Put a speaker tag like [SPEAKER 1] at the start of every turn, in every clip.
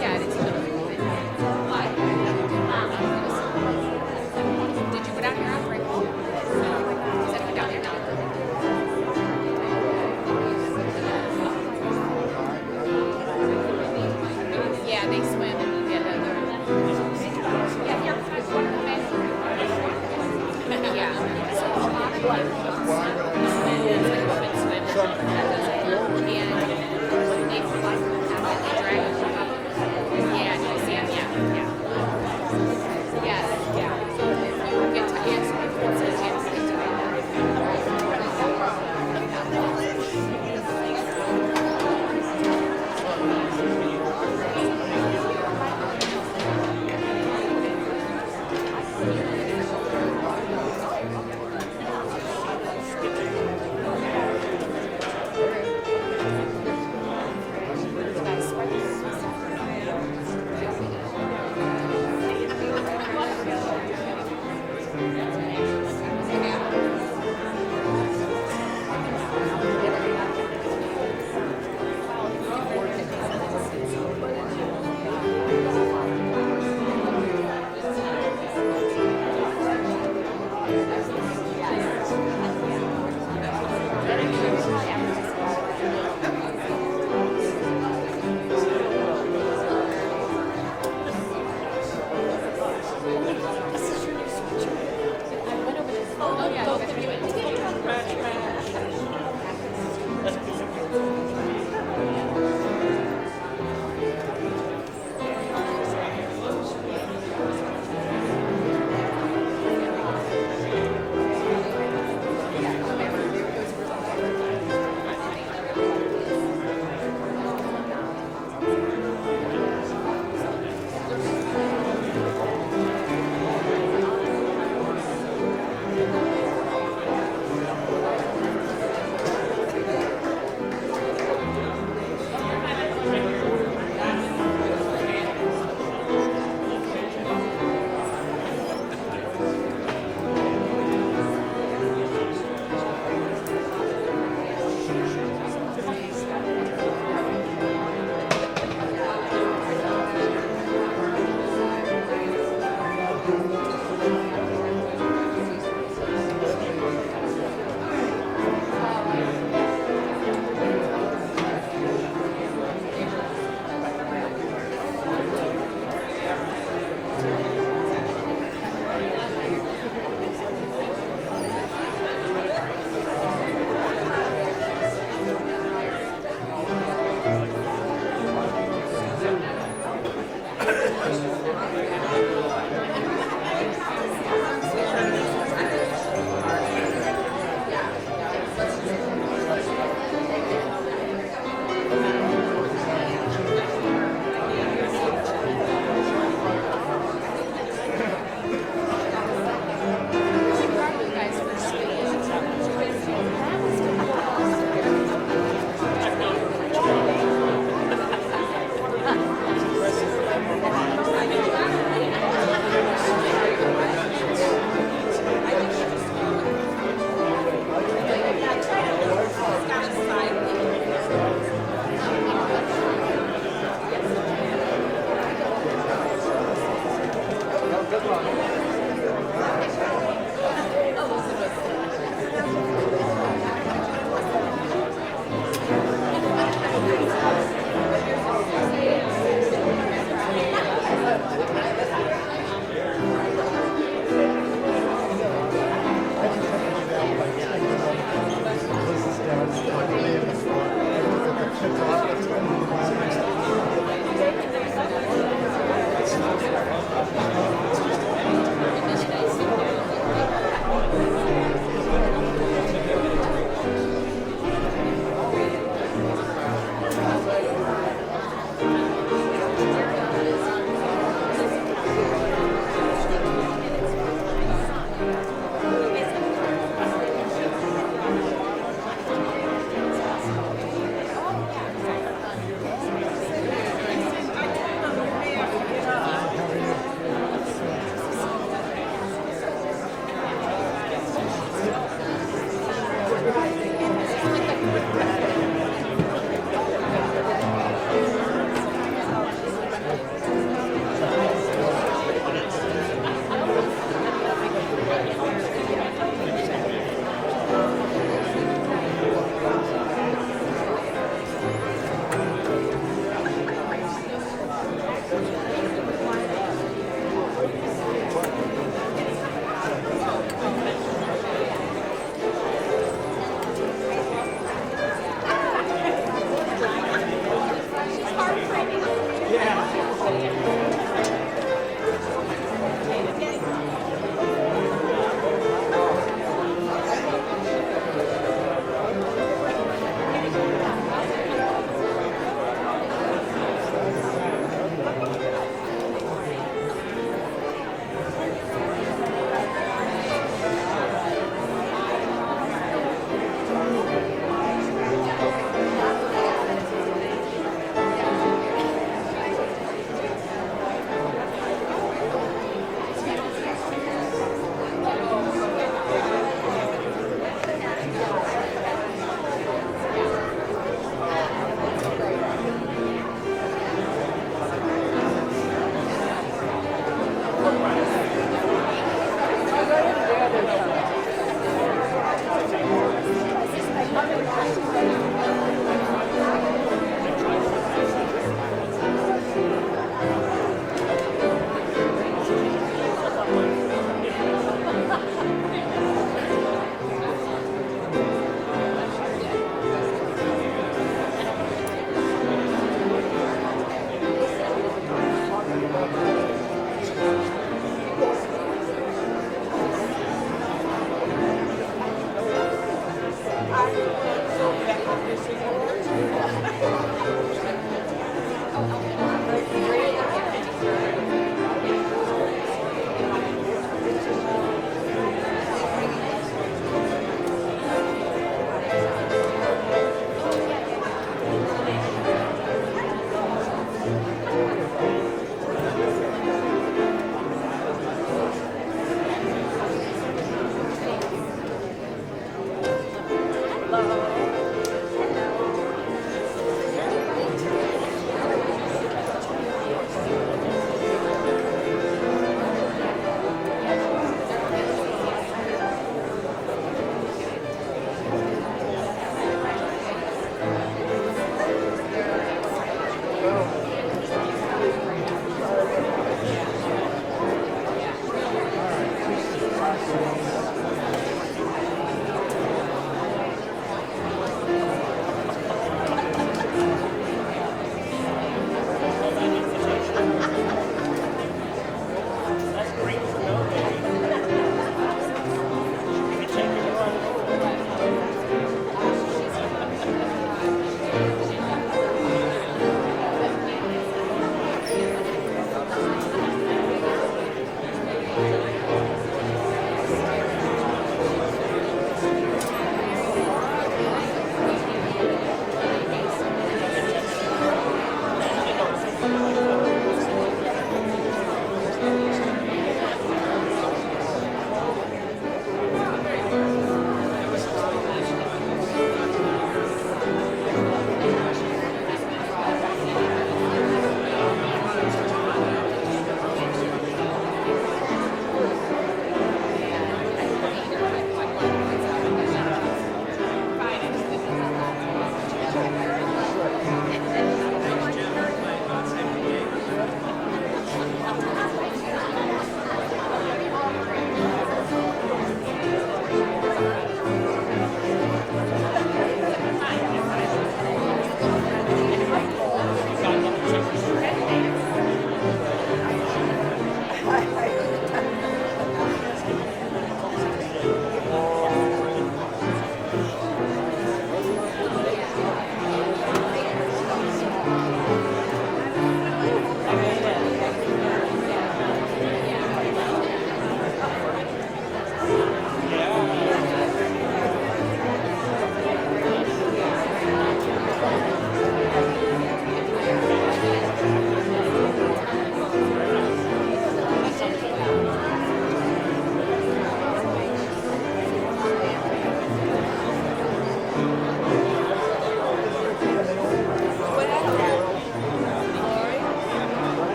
[SPEAKER 1] Yeah, it is chilly. Did you go down here on break? Is anyone down there? Yeah, they swim. Yeah, yeah, here. Want to come in? Yeah. So a lot of like it's like open swim and they like have it, they drag it up. Yeah.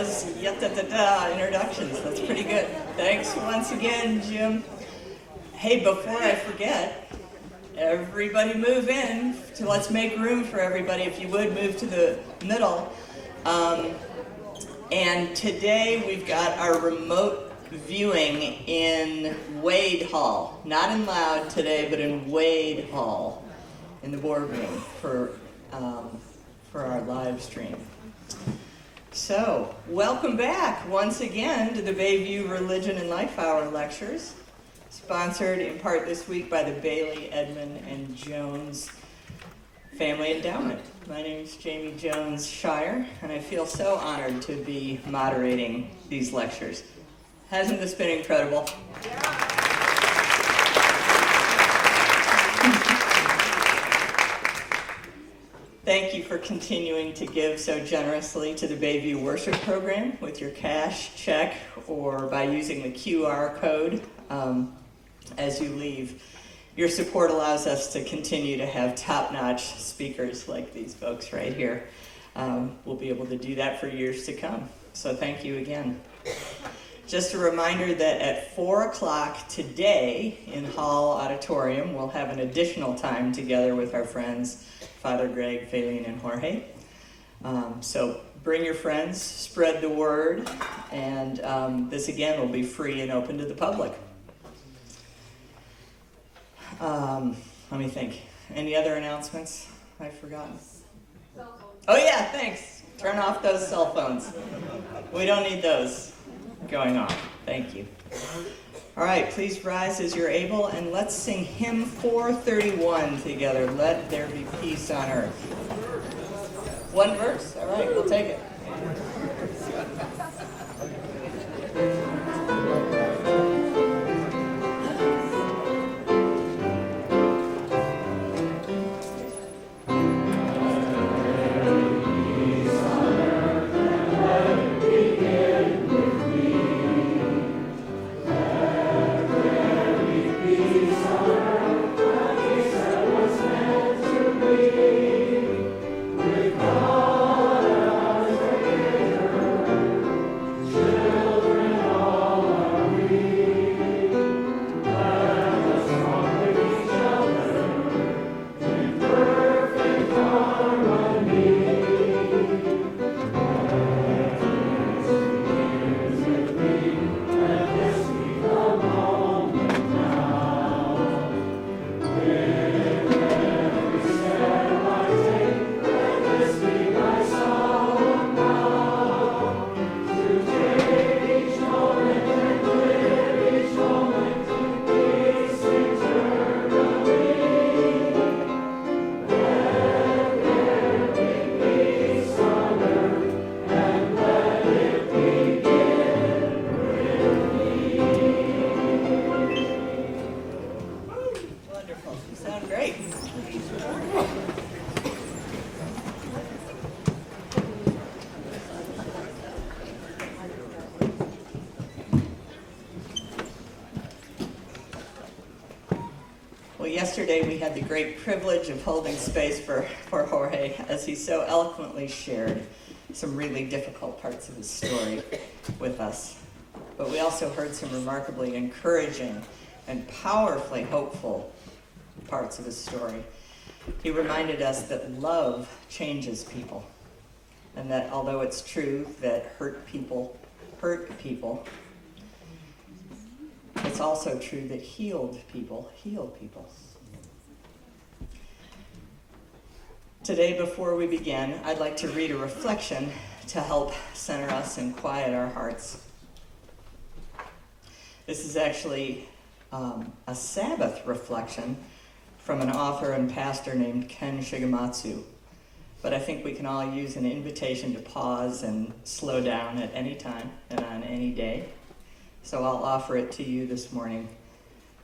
[SPEAKER 2] those introductions. That's pretty good. Thanks once again, Jim. Hey, before I forget, everybody move in. Let's make room for everybody. If you would, move to the middle. And today we've got our remote viewing in Wade Hall. Not in Loud today, but in Wade Hall in the boardroom for our live stream. So, welcome back once again to the Bayview Religion and Life Hour lectures, sponsored in part this week by the Bailey, Edmund, and Jones Family Endowment. My name is Jamie Jones Shire, and I feel so honored to be moderating these lectures. Hasn't this been incredible? Yeah. Thank you for continuing to give so generously to the Bayview Worship Program with your cash, check, or by using the QR code as you leave. Your support allows us to continue to have top-notch speakers like these folks right here. We'll be able to do that for years to come. So thank you again. Just a reminder that at 4 o'clock today in Hall Auditorium, we'll have an additional time together with our friends, Father Greg, Faylene, and Jorge. So bring your friends, spread the word, and this again will be free and open to the public. Let me think. Any other announcements I've forgotten? Oh yeah, thanks. Turn off those cell phones. We don't need those going on. Thank you. All right, please rise as you're able, and let's sing hymn 431 together. Let there be peace on earth. One verse? All right, we'll take it. Yesterday we had the great privilege of holding space for Jorge as he so eloquently shared some really difficult parts of his story with us. But we also heard some remarkably encouraging and powerfully hopeful parts of his story. He reminded us that love changes people, and that although it's true that hurt people, it's also true that healed people heal people. Today, before we begin, I'd like to read a reflection to help center us and quiet our hearts. This is actually a Sabbath reflection from an author and pastor named Ken Shigematsu. But I think we can all use an invitation to pause and slow down at any time and on any day. So I'll offer it to you this morning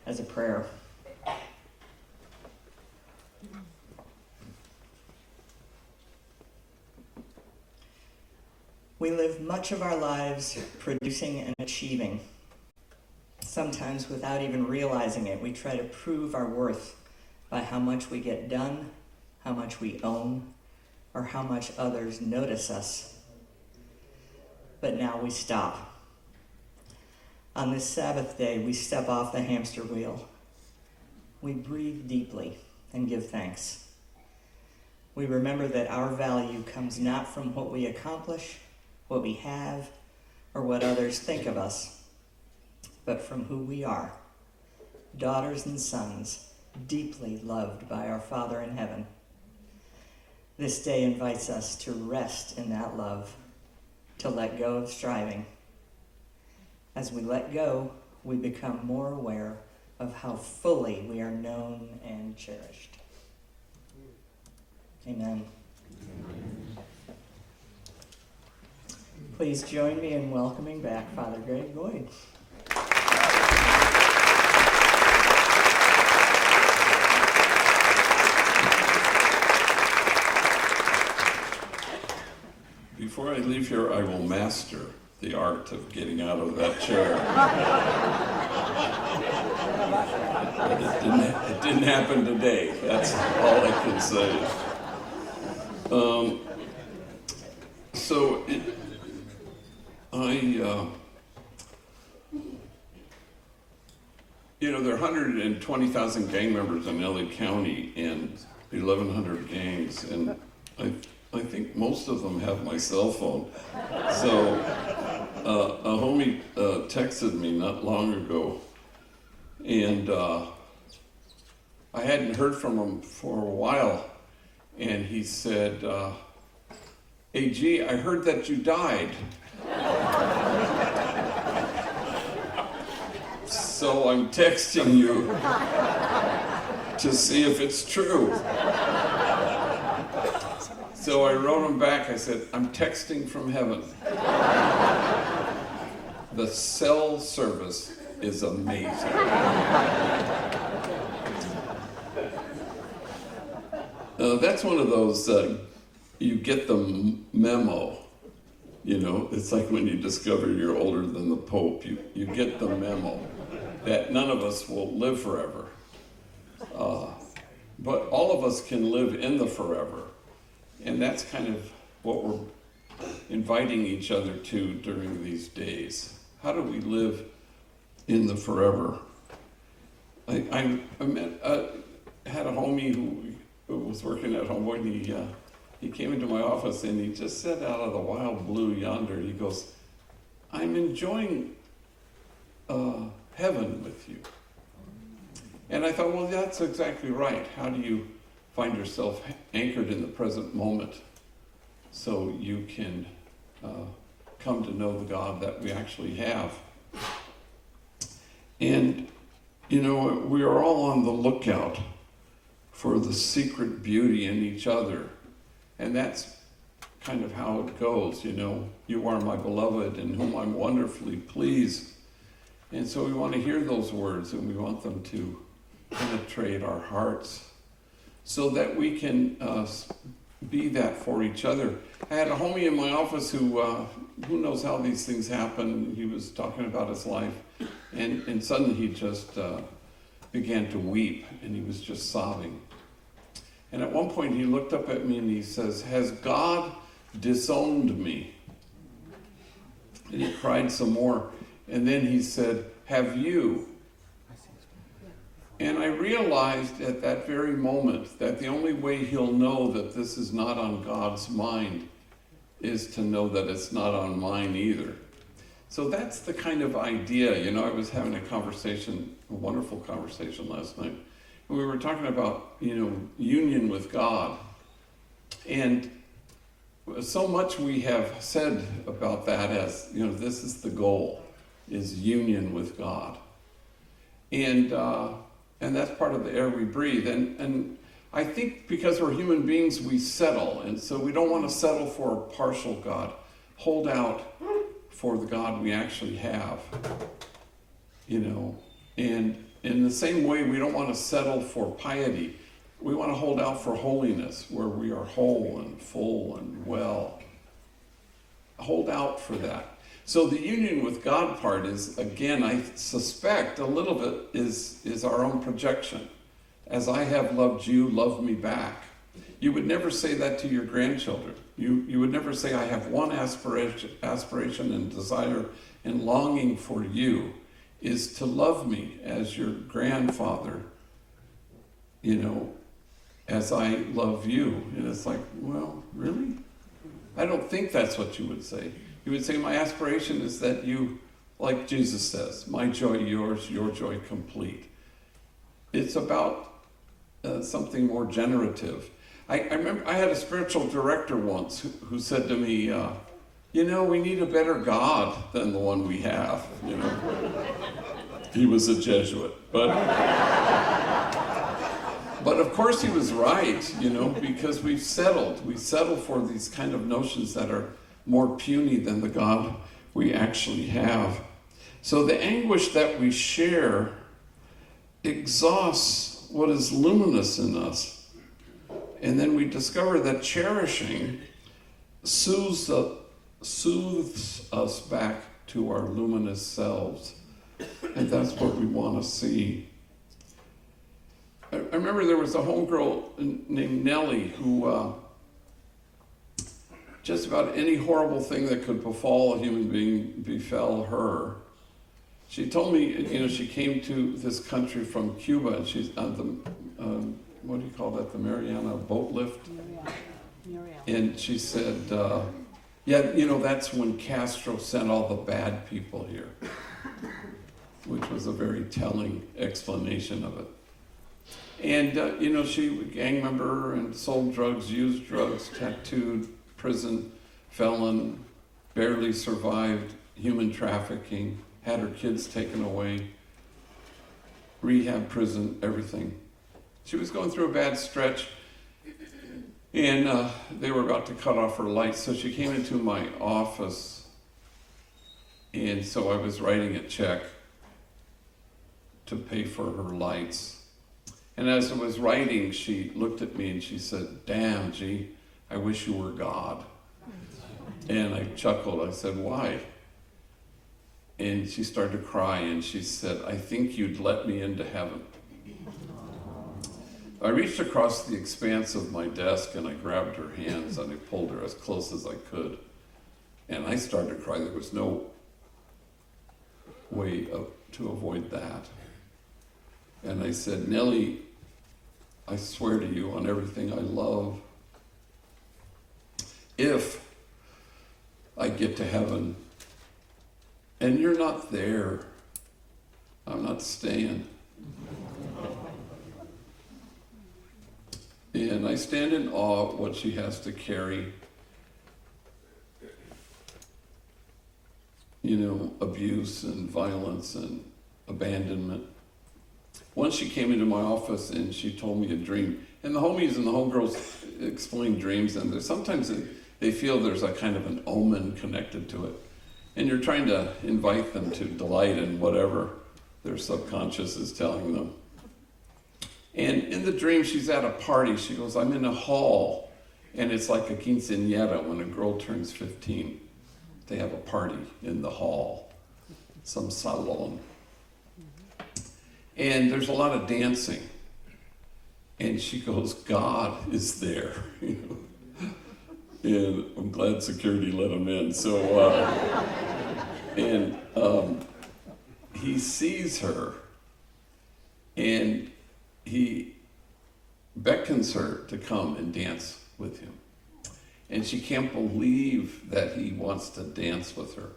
[SPEAKER 2] as a prayer. We live much of our lives producing and achieving. Sometimes without even realizing it, we try to prove our worth by how much we get done, how much we own, or how much others notice us. but now we stop. On this Sabbath day, we step off the hamster wheel. We breathe deeply and give thanks. We remember that our value comes not from what we accomplish, what we have, or what others think of us, but from who we are, daughters and sons, deeply loved by our Father in heaven. This day invites us to rest in that love, to let go of striving. As we let go, we become more aware of how fully we are known and cherished. Amen. Please join me in welcoming back Father Greg Boyle.
[SPEAKER 3] Before I leave here, I will master the art of getting out of that chair. But it didn't happen today. That's all I can say. There are 120,000 gang members in LA County and 1,100 gangs, and I think most of them have my cell phone. So a homie texted me not long ago, and I hadn't heard from him for a while, and he said, "Hey, G, I heard that you died." So I'm texting you to see if it's true. So I wrote him back, I said, "I'm texting from heaven. The cell service is amazing." That's one of those, you get the memo, it's like when you discover you're older than the Pope, you get the memo that none of us will live forever. But all of us can live in the forever. And that's kind of what we're inviting each other to during these days. How do we live in the forever? I had a homie who was working at home, and he came into my office and he just said out of the wild blue yonder, he goes, "I'm enjoying heaven with you." And I thought, well, that's exactly right. How do you find yourself anchored in the present moment so you can come to know the God that we actually have? And, we are all on the lookout for the secret beauty in each other. And that's kind of how it goes, "You are my beloved in whom I'm wonderfully pleased." And so we want to hear those words, and we want them to penetrate our hearts so that we can be that for each other. I had a homie in my office who knows how these things happen. He was talking about his life, and suddenly he just began to weep, and he was just sobbing. And at one point he looked up at me and he says, "Has God disowned me?" And he cried some more. And then he said, "Have you?" And I realized at that very moment that the only way he'll know that this is not on God's mind is to know that it's not on mine either. So that's the kind of idea. I was having a wonderful conversation last night. And we were talking about, union with God. And so much we have said about that as, this is the goal, is union with God. And that's part of the air we breathe. And I think because we're human beings, we settle. And so we don't want to settle for a partial God. Hold out for the God we actually have. And in the same way, we don't want to settle for piety. We want to hold out for holiness, where we are whole and full and well. Hold out for that. So the union with God part is, again, I suspect a little bit is our own projection. As I have loved you, love me back. You would never say that to your grandchildren. You would never say, I have one aspiration and desire and longing for you is to love me as your grandfather, as I love you. And it's like, well, really? I don't think that's what you would say. You would say, my aspiration is that you, like Jesus says, my joy yours, your joy complete. It's about something more generative. I remember I had a spiritual director once who said to me, we need a better God than the one we have, He was a Jesuit, but of course he was right, because we settle for these kind of notions that are more puny than the God we actually have. So the anguish that we share exhausts what is luminous in us. And then we discover that cherishing soothes us back to our luminous selves. And that's what we want to see. I remember there was a homegirl named Nellie who just about any horrible thing that could befall a human being befell her. She told me, she came to this country from Cuba, and she's on the, what do you call that, the Mariana boat lift?
[SPEAKER 4] Muriel.
[SPEAKER 3] And she said, that's when Castro sent all the bad people here, which was a very telling explanation of it. And, she was a gang member and sold drugs, used drugs, tattooed, prison, felon, barely survived human trafficking, had her kids taken away, rehab, prison, everything. She was going through a bad stretch, and they were about to cut off her lights, so she came into my office, and so I was writing a check to pay for her lights. And as I was writing, she looked at me and she said, "Damn, G, I wish you were God." And I chuckled. I said, "Why?" And she started to cry, and she said, "I think you'd let me into heaven." I reached across the expanse of my desk and I grabbed her hands and I pulled her as close as I could. And I started to cry. There was no way to avoid that. And I said, "Nellie, I swear to you on everything I love, if I get to heaven and you're not there, I'm not staying." And I stand in awe of what she has to carry. Abuse and violence and abandonment. Once she came into my office and she told me a dream. And the homies and the homegirls explain dreams, and sometimes they feel there's a kind of an omen connected to it. And you're trying to invite them to delight in whatever their subconscious is telling them. And in the dream, she's at a party. She goes, "I'm in a hall, and it's like a quinceañera when a girl turns 15. They have a party in the hall, some salon. And there's a lot of dancing." And she goes, "God is there." And I'm glad security let him in. So, he sees her, and he beckons her to come and dance with him. And she can't believe that he wants to dance with her.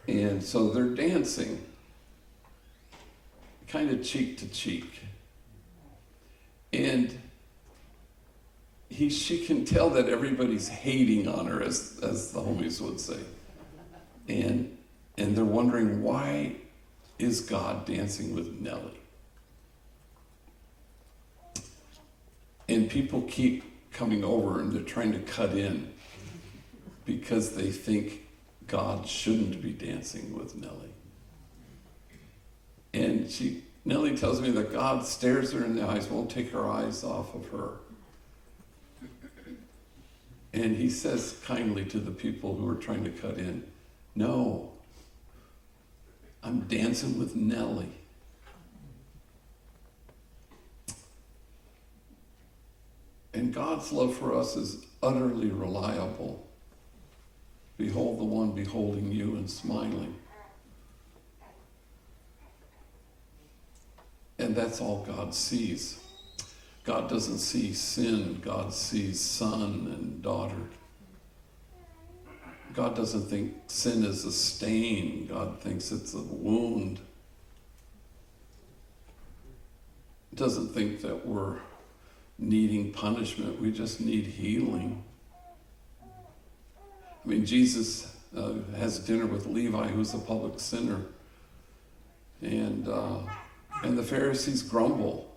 [SPEAKER 3] And so they're dancing, kind of cheek to cheek. And she can tell that everybody's hating on her, as the homies would say. And they're wondering, why is God dancing with Nellie? And people keep coming over and they're trying to cut in because they think God shouldn't be dancing with Nellie. And Nellie tells me that God stares her in the eyes, won't take her eyes off of her. And he says kindly to the people who are trying to cut in, "No, I'm dancing with Nellie." And God's love for us is utterly reliable. Behold the one beholding you and smiling. And that's all God sees. God doesn't see sin. God sees son and daughter. God doesn't think sin is a stain. God thinks it's a wound. Doesn't think that we're needing punishment. We just need healing. I mean, Jesus has dinner with Levi, who's a public sinner. And the Pharisees grumble.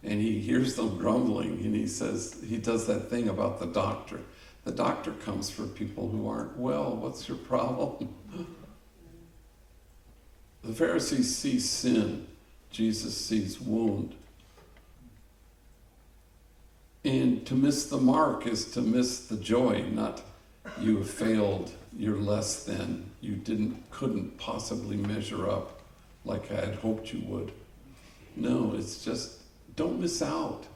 [SPEAKER 3] And he hears them grumbling, and he says, he does that thing about the doctor. The doctor comes for people who aren't well. What's your problem? The Pharisees see sin. Jesus sees wound. And to miss the mark is to miss the joy, not you have failed, you're less than, you couldn't possibly measure up like I had hoped you would. No, it's just, don't miss out.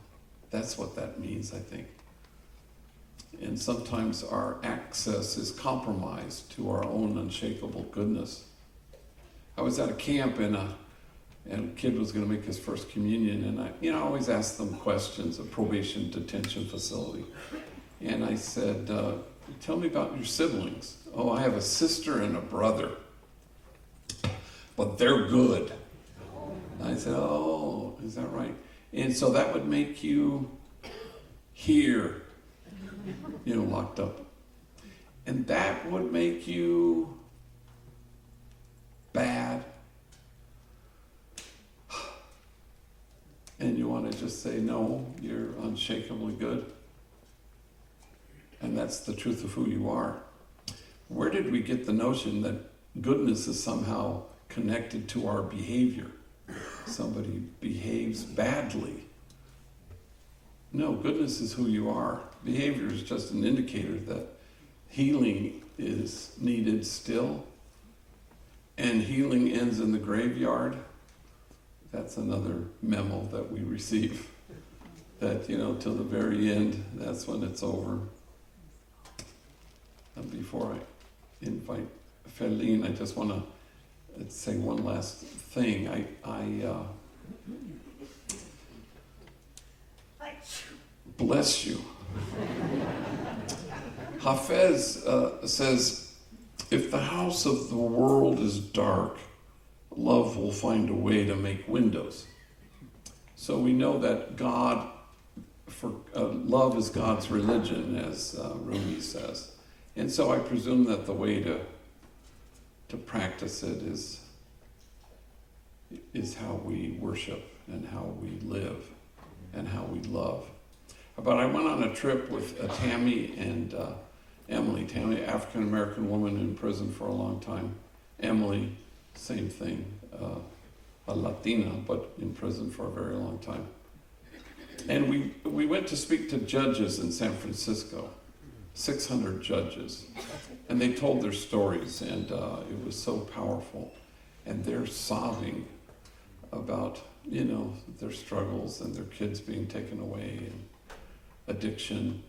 [SPEAKER 3] That's what that means, I think. And sometimes our access is compromised to our own unshakable goodness. I was at a camp and a kid was going to make his first communion, and I always ask them questions, a probation detention facility. And I said, tell me about your siblings. Oh, I have a sister and a brother, but they're good. And I said, oh, is that right? And so that would make you here, locked up. And that would make you bad. And you want to just say, no, you're unshakably good. And that's the truth of who you are. Where did we get the notion that goodness is somehow connected to our behavior? Somebody behaves badly. No, goodness is who you are. Behavior is just an indicator that healing is needed still. And healing ends in the graveyard. That's another memo that we receive. That, till the very end, that's when it's over. And before I invite Feline, I just want to say one last thing. I bless you. Hafez says, if the house of the world is dark, love will find a way to make windows. So we know that love is God's religion, as Rumi says. And so I presume that the way to practice it is how we worship and how we live and how we love. But I went on a trip with Tammy and Emily. Tammy, African-American woman in prison for a long time. Emily, same thing, a Latina, but in prison for a very long time. And we went to speak to judges in San Francisco, 600 judges. And they told their stories, and it was so powerful. And they're sobbing about, their struggles and their kids being taken away and addiction.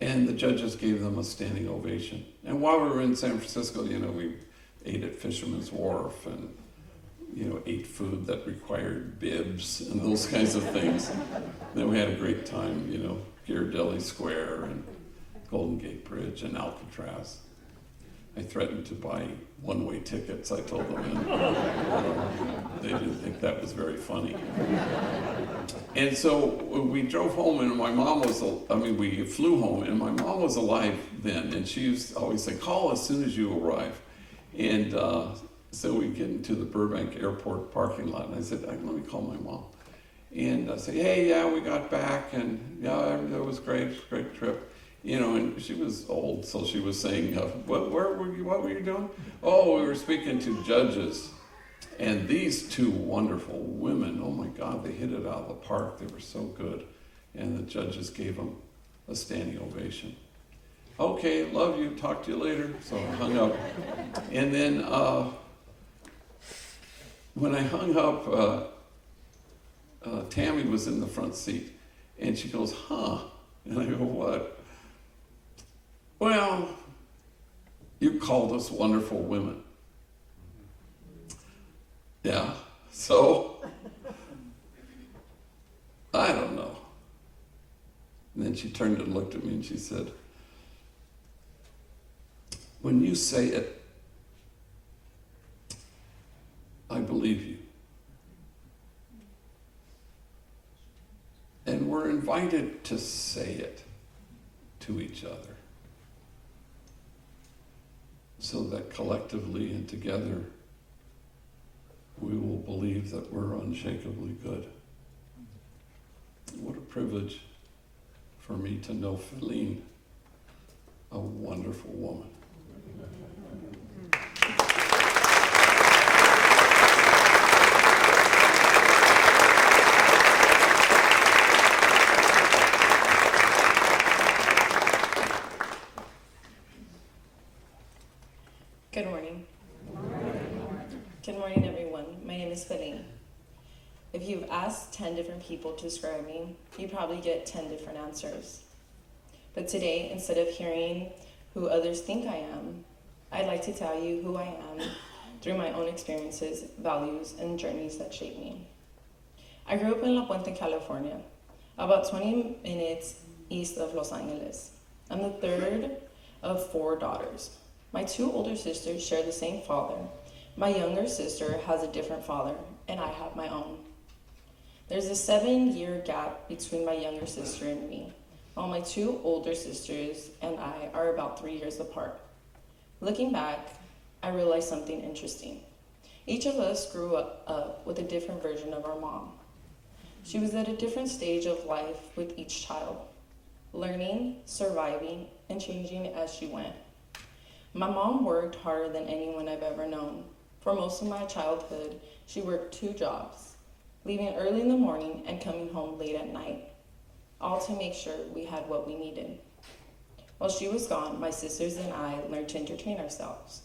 [SPEAKER 3] And the judges gave them a standing ovation. And while we were in San Francisco, we ate at Fisherman's Wharf and, ate food that required bibs and those kinds of things. Then we had a great time, Ghirardelli Square and Golden Gate Bridge and Alcatraz. I threatened to buy one-way tickets, I told them. And, they didn't think that was very funny. And so we drove home, and we flew home, and my mom was alive then, and she used to always say, call as soon as you arrive. And so we get into the Burbank Airport parking lot, and I said, let me call my mom. And I said, hey, yeah, we got back, and yeah, it was great trip. And she was old, so she was saying, what were you doing? Oh, we were speaking to judges. And these two wonderful women, oh my God, they hit it out of the park. They were so good. And the judges gave them a standing ovation. Okay, love you, talk to you later. So I hung up. And then when I hung up, Tammy was in the front seat. And she goes, huh? And I go, what? Well, you called us wonderful women. Yeah, so I don't know. And then she turned and looked at me and she said, when you say it, I believe you. And we're invited to say it to each other so that collectively and together we will believe that we're unshakably good. What a privilege for me to know Feline, a wonderful woman.
[SPEAKER 4] Good morning. Good morning, everyone. My name is Feline. If you've asked 10 different people to describe me, you probably get 10 different answers. But today, instead of hearing who others think I am, I'd like to tell you who I am through my own experiences, values, and journeys that shape me. I grew up in La Puente, California, about 20 minutes east of Los Angeles. I'm the third of 4 daughters. My 2 older sisters share the same father. My younger sister has a different father, and I have my own. There's a 7-year gap between my younger sister and me, while my 2 older sisters and I are about 3 years apart. Looking back, I realized something interesting. Each of us grew up with a different version of our mom. She was at a different stage of life with each child, learning, surviving, and changing as she went. My mom worked harder than anyone I've ever known. For most of my childhood, she worked 2 jobs, leaving early in the morning and coming home late at night, all to make sure we had what we needed. While she was gone, my sisters and I learned to entertain ourselves.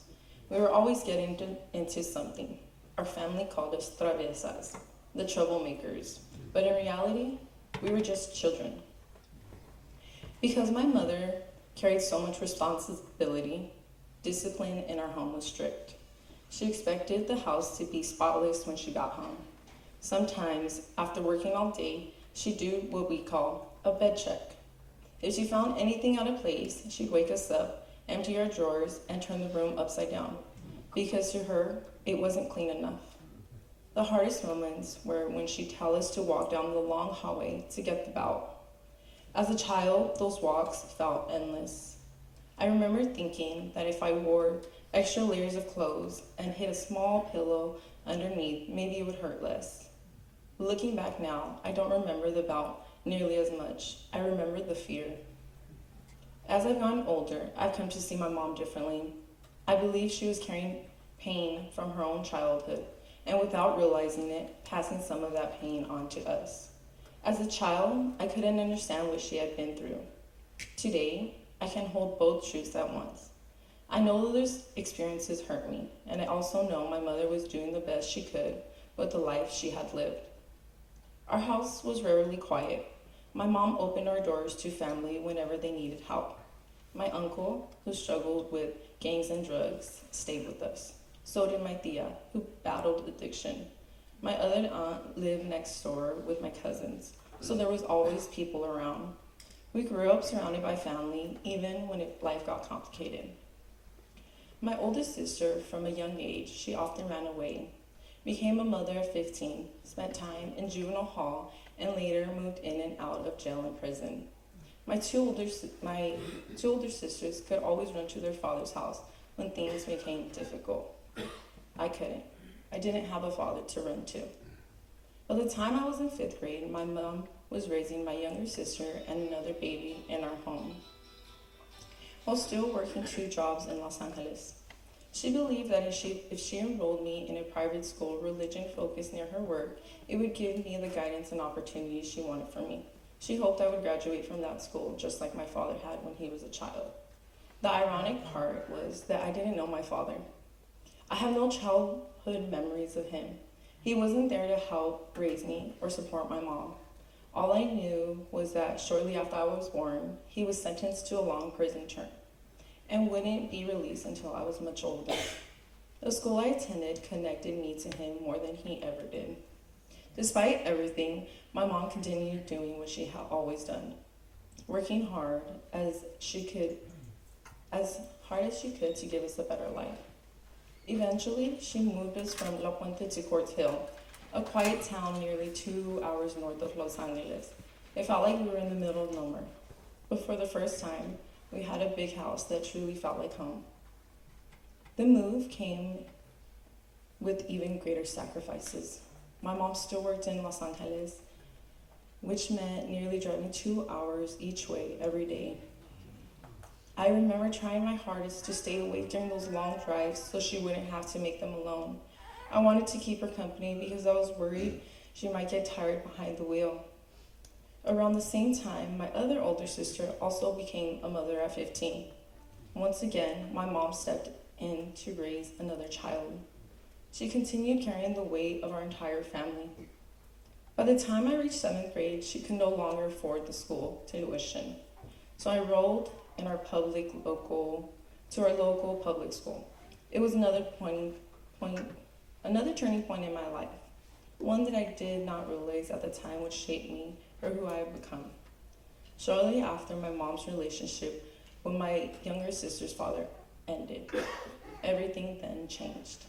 [SPEAKER 4] We were always getting into something. Our family called us travesas, the troublemakers, but in reality, we were just children. Because my mother carried so much responsibility, discipline in our home was strict. She expected the house to be spotless when she got home. Sometimes, after working all day, she'd do what we call a bed check. If she found anything out of place, she'd wake us up, empty our drawers, and turn the room upside down, because to her, it wasn't clean enough. The hardest moments were when she'd tell us to walk down the long hallway to get the belt. As a child, those walks felt endless. I remember thinking that if I wore extra layers of clothes and hid a small pillow underneath, maybe it would hurt less. Looking back now, I don't remember the bout nearly as much. I remember the fear. As I've gotten older, I've come to see my mom differently. I believe she was carrying pain from her own childhood, and without realizing it, passing some of that pain on to us. As a child, I couldn't understand what she had been through. Today, I can hold both truths at once. I know those experiences hurt me, and I also know my mother was doing the best she could with the life she had lived. Our house was rarely quiet. My mom opened our doors to family whenever they needed help. My uncle, who struggled with gangs and drugs, stayed with us. So did my tia, who battled addiction. My other aunt lived next door with my cousins, so there was always people around. We grew up surrounded by family, even when life got complicated. My oldest sister, from a young age, she often ran away, became a mother at 15, spent time in juvenile hall, and later moved in and out of jail and prison. My two older sisters could always run to their father's house when things became difficult. I couldn't. I didn't have a father to run to. By the time I was in 5th grade, my mom was raising my younger sister and another baby in our home, while still working 2 jobs in Los Angeles. She believed that if she enrolled me in a private school, religion-focused near her work, it would give me the guidance and opportunities she wanted for me. She hoped I would graduate from that school, just like my father had when he was a child. The ironic part was that I didn't know my father. I have no childhood memories of him. He wasn't there to help raise me or support my mom. All I knew was that shortly after I was born, he was sentenced to a long prison term and wouldn't be released until I was much older. The school I attended connected me to him more than he ever did. Despite everything, my mom continued doing what she had always done, working as hard as she could to give us a better life. Eventually, she moved us from La Puente to Quartz Hill, a quiet town nearly 2 hours north of Los Angeles. It felt like we were in the middle of nowhere. But for the first time, we had a big house that truly felt like home. The move came with even greater sacrifices. My mom still worked in Los Angeles, which meant nearly driving 2 hours each way every day. I remember trying my hardest to stay awake during those long drives so she wouldn't have to make them alone. I wanted to keep her company because I was worried she might get tired behind the wheel. Around the same time, my other older sister also became a mother at 15. Once again, my mom stepped in to raise another child. She continued carrying the weight of our entire family. By the time I reached 7th grade, she could no longer afford the school tuition. So I enrolled in our local public school. It was another turning point in my life, one that I did not realize at the time would shape me or who I have become. Shortly after, my mom's relationship with my younger sister's father ended. Everything then changed.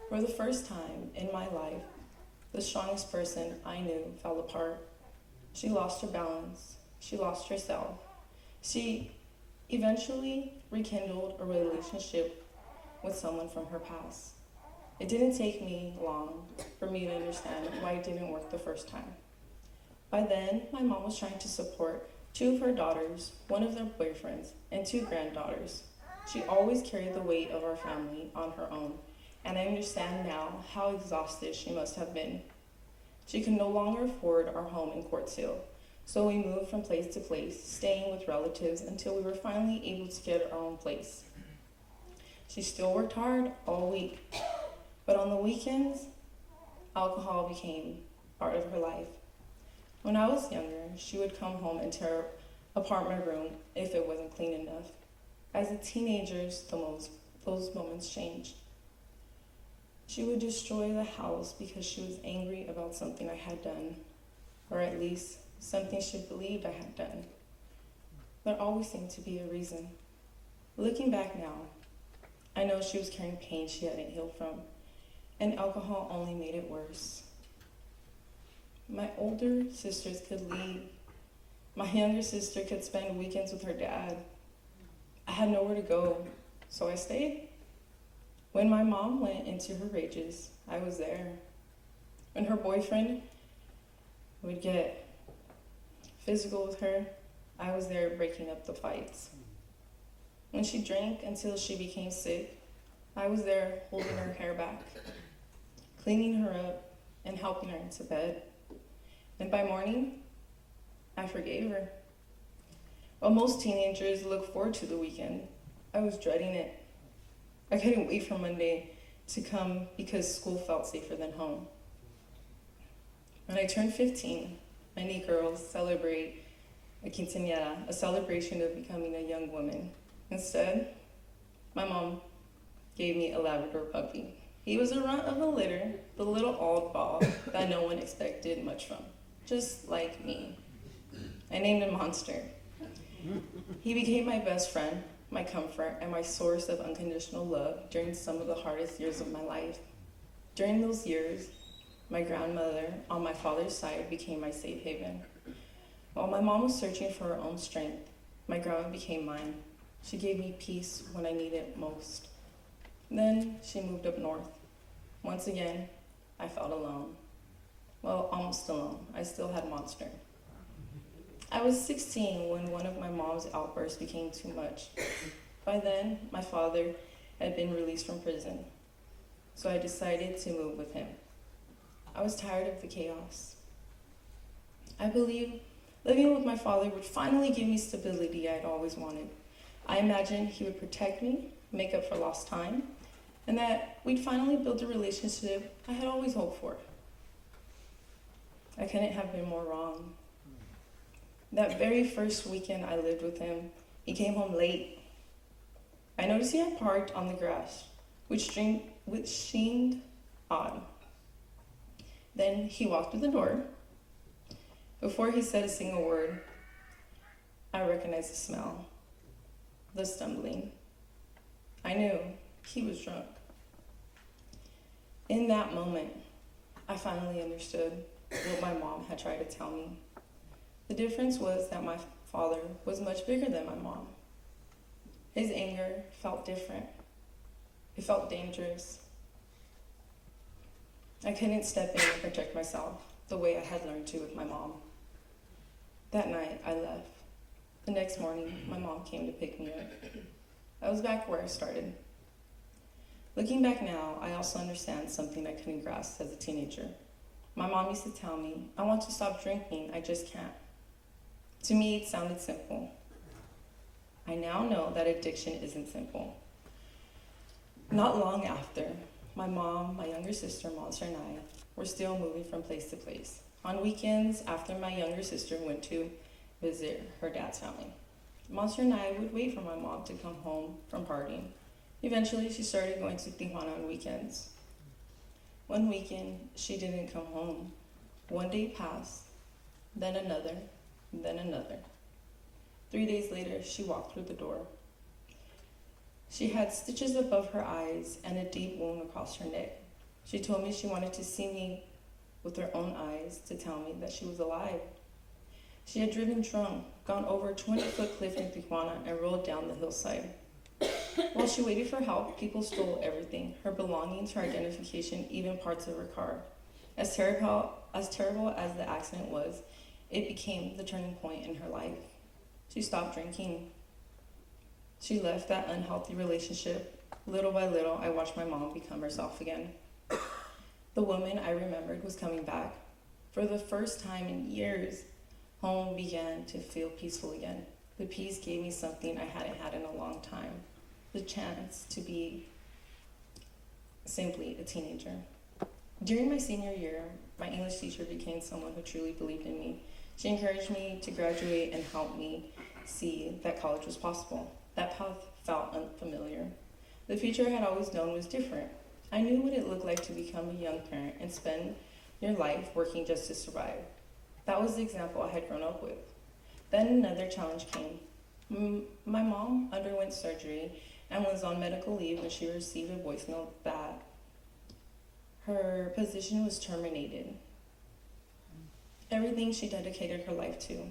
[SPEAKER 4] For the first time in my life, the strongest person I knew fell apart. She lost her balance. She lost herself. She eventually rekindled a relationship with someone from her past. It didn't take me long for me to understand why it didn't work the first time. By then, my mom was trying to support 2 of her daughters, 1 of their boyfriends, and 2 granddaughters. She always carried the weight of our family on her own, and I understand now how exhausted she must have been. She could no longer afford our home in Quartz Hill, so we moved from place to place, staying with relatives until we were finally able to get our own place. She still worked hard all week, but on the weekends, alcohol became part of her life. When I was younger, she would come home and tear apart my room if it wasn't clean enough. As a teenager, those moments changed. She would destroy the house because she was angry about something I had done, or at least something she believed I had done. There always seemed to be a reason. Looking back now, I know she was carrying pain she hadn't healed from, and alcohol only made it worse. My older sisters could leave. My younger sister could spend weekends with her dad. I had nowhere to go, so I stayed. When my mom went into her rages, I was there. When her boyfriend would get physical with her, I was there breaking up the fights. When she drank until she became sick, I was there holding her hair back, cleaning her up, and helping her into bed. And by morning, I forgave her. While most teenagers look forward to the weekend, I was dreading it. I couldn't wait for Monday to come because school felt safer than home. When I turned 15, many girls celebrate a quinceañera, a celebration of becoming a young woman. Instead, my mom gave me a Labrador puppy. He was a runt of the litter, the little oddball that no one expected much from, just like me. I named him Monster. He became my best friend, my comfort, and my source of unconditional love during some of the hardest years of my life. During those years, my grandmother on my father's side became my safe haven. While my mom was searching for her own strength, my grandma became mine. She gave me peace when I needed it most. Then she moved up north. Once again, I felt alone. Well, almost alone. I still had Monster. I was 16 when one of my mom's outbursts became too much. By then, my father had been released from prison, so I decided to move with him. I was tired of the chaos. I believed living with my father would finally give me stability I'd always wanted. I imagined he would protect me, make up for lost time, and that we'd finally build the relationship I had always hoped for. I couldn't have been more wrong. That very first weekend I lived with him, he came home late. I noticed he had parked on the grass, which seemed odd. Then he walked through the door. Before he said a single word, I recognized the smell, the stumbling. I knew he was drunk. In that moment, I finally understood what my mom had tried to tell me. The difference was that my father was much bigger than my mom. His anger felt different. It felt dangerous. I couldn't step in and protect myself the way I had learned to with my mom. That night, I left. The next morning, my mom came to pick me up. I was back where I started. Looking back now, I also understand something I couldn't grasp as a teenager. My mom used to tell me, I want to stop drinking, I just can't. To me, it sounded simple. I now know that addiction isn't simple. Not long after, my mom, my younger sister, Monster, and I were still moving from place to place. On weekends, after my younger sister went to visit her dad's family, Monster and I would wait for my mom to come home from partying. Eventually, she started going to Tijuana on weekends. One weekend, she didn't come home. One day passed, then another, then another. 3 days later, she walked through the door. She had stitches above her eyes and a deep wound across her neck. She told me she wanted to see me with her own eyes to tell me that she was alive. She had driven drunk, gone over a 20-foot cliff in Tijuana, and rolled down the hillside. While she waited for help, people stole everything, her belongings, her identification, even parts of her car. As terrible as the accident was, it became the turning point in her life. She stopped drinking. She left that unhealthy relationship. Little by little, I watched my mom become herself again. The woman I remembered was coming back. For the first time in years, home began to feel peaceful again. The peace gave me something I hadn't had in a long time. The chance to be simply a teenager. During my senior year, my English teacher became someone who truly believed in me. She encouraged me to graduate and helped me see that college was possible. That path felt unfamiliar. The future I had always known was different. I knew what it looked like to become a young parent and spend your life working just to survive. That was the example I had grown up with. Then another challenge came. My mom underwent surgery and was on medical leave when she received a voicemail that her position was terminated. Everything she dedicated her life to,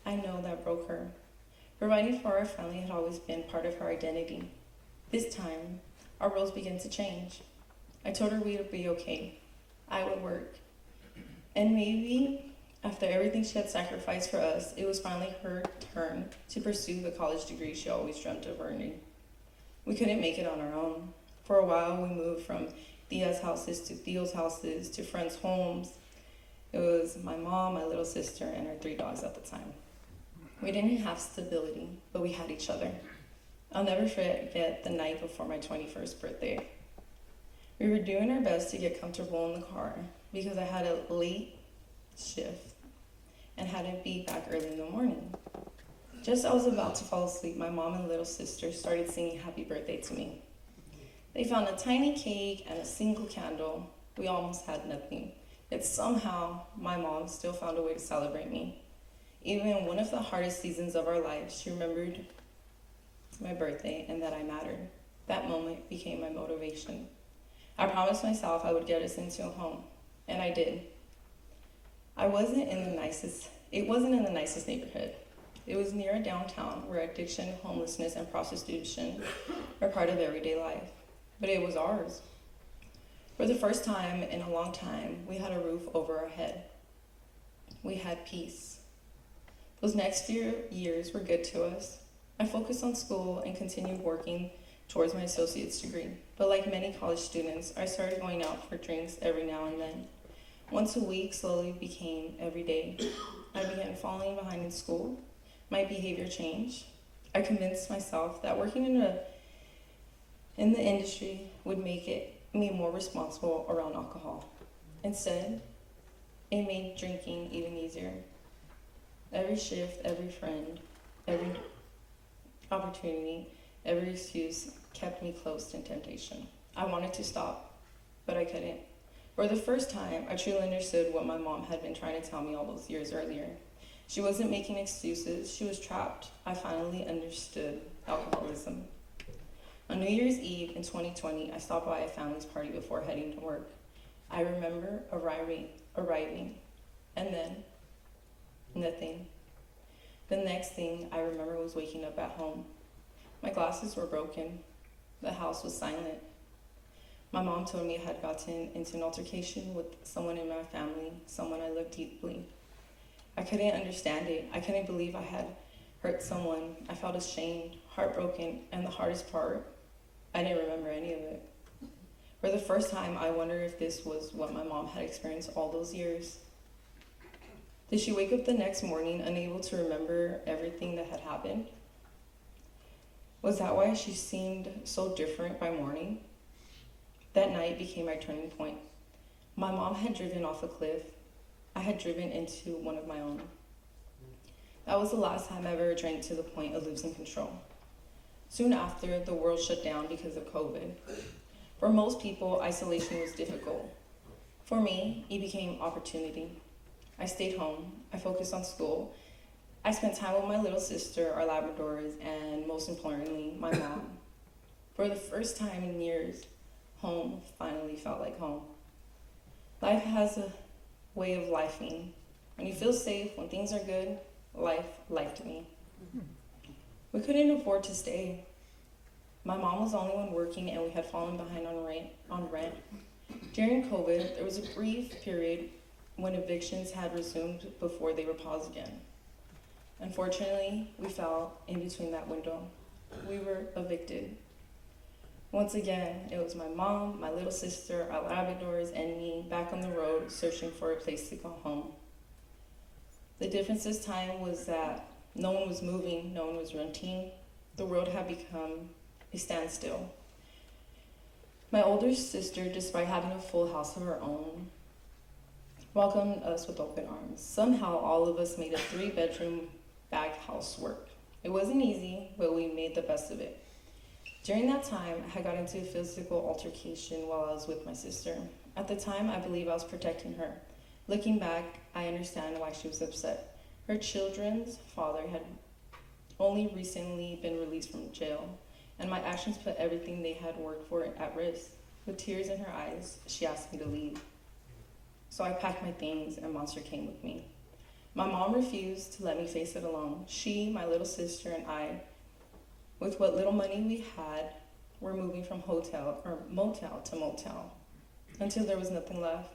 [SPEAKER 4] I know that broke her. Providing for our family had always been part of her identity. This time, our roles began to change. I told her we would be okay. I would work. And maybe, after everything she had sacrificed for us, it was finally her turn to pursue the college degree she always dreamt of earning. We couldn't make it on our own. For a while, we moved from Tia's houses to Theo's houses to friends' homes. It was my mom, my little sister, and our 3 dogs at the time. We didn't have stability, but we had each other. I'll never forget the night before my 21st birthday. We were doing our best to get comfortable in the car because I had a late shift and had to be back early in the morning. Just as I was about to fall asleep, my mom and little sister started singing happy birthday to me. They found a tiny cake and a single candle. We almost had nothing. Yet somehow, my mom still found a way to celebrate me. Even in one of the hardest seasons of our lives, she remembered my birthday and that I mattered. That moment became my motivation. I promised myself I would get us into a home, and I did. It wasn't in the nicest neighborhood. It was near a downtown where addiction, homelessness, and prostitution are part of everyday life. But it was ours. For the first time in a long time, we had a roof over our head. We had peace. Those next few years were good to us. I focused on school and continued working towards my associate's degree. But like many college students, I started going out for drinks every now and then. Once a week slowly became every day. I began falling behind in school. My behavior changed. I convinced myself that working in the industry would make me more responsible around alcohol. Instead, It made drinking even easier. Every shift, every friend, every opportunity, every excuse kept me close to temptation. I wanted to stop, but I couldn't. For the first time, I truly understood what my mom had been trying to tell me all those years earlier. She wasn't making excuses, she was trapped. I finally understood alcoholism. On New Year's Eve in 2020, I stopped by a family's party before heading to work. I remember arriving, and then nothing. The next thing I remember was waking up at home. My glasses were broken. The house was silent. My mom told me I had gotten into an altercation with someone in my family, someone I loved deeply. I couldn't understand it. I couldn't believe I had hurt someone. I felt ashamed, heartbroken, and the hardest part, I didn't remember any of it. For the first time, I wondered if this was what my mom had experienced all those years. Did she wake up the next morning unable to remember everything that had happened? Was that why she seemed so different by morning? That night became my turning point. My mom had driven off a cliff. I had driven into one of my own. That was the last time I ever drank to the point of losing control. Soon after, the world shut down because of COVID. For most people, isolation was difficult. For me, it became opportunity. I stayed home. I focused on school. I spent time with my little sister, our Labradors, and most importantly, my mom. For the first time in years, home finally felt like home. Life has a way of lifing. When you feel safe, when things are good, life lifed me. We couldn't afford to stay. My mom was the only one working, and we had fallen behind on rent. During COVID, there was a brief period when evictions had resumed before they were paused again. Unfortunately, we fell in between that window. We were evicted. Once again, it was my mom, my little sister, our Labradors, and me back on the road searching for a place to go home. The difference this time was that no one was moving, no one was renting. The world had become a standstill. My older sister, despite having a full house of her own, welcomed us with open arms. Somehow, all of us made a 3-bedroom bag house work. It wasn't easy, but we made the best of it. During that time, I had got into a physical altercation while I was with my sister. At the time, I believe I was protecting her. Looking back, I understand why she was upset. Her children's father had only recently been released from jail, and my actions put everything they had worked for at risk. With tears in her eyes, she asked me to leave. So I packed my things, and Monster came with me. My mom refused to let me face it alone. She, my little sister, and I, with what little money we had, were moving from motel to motel until there was nothing left.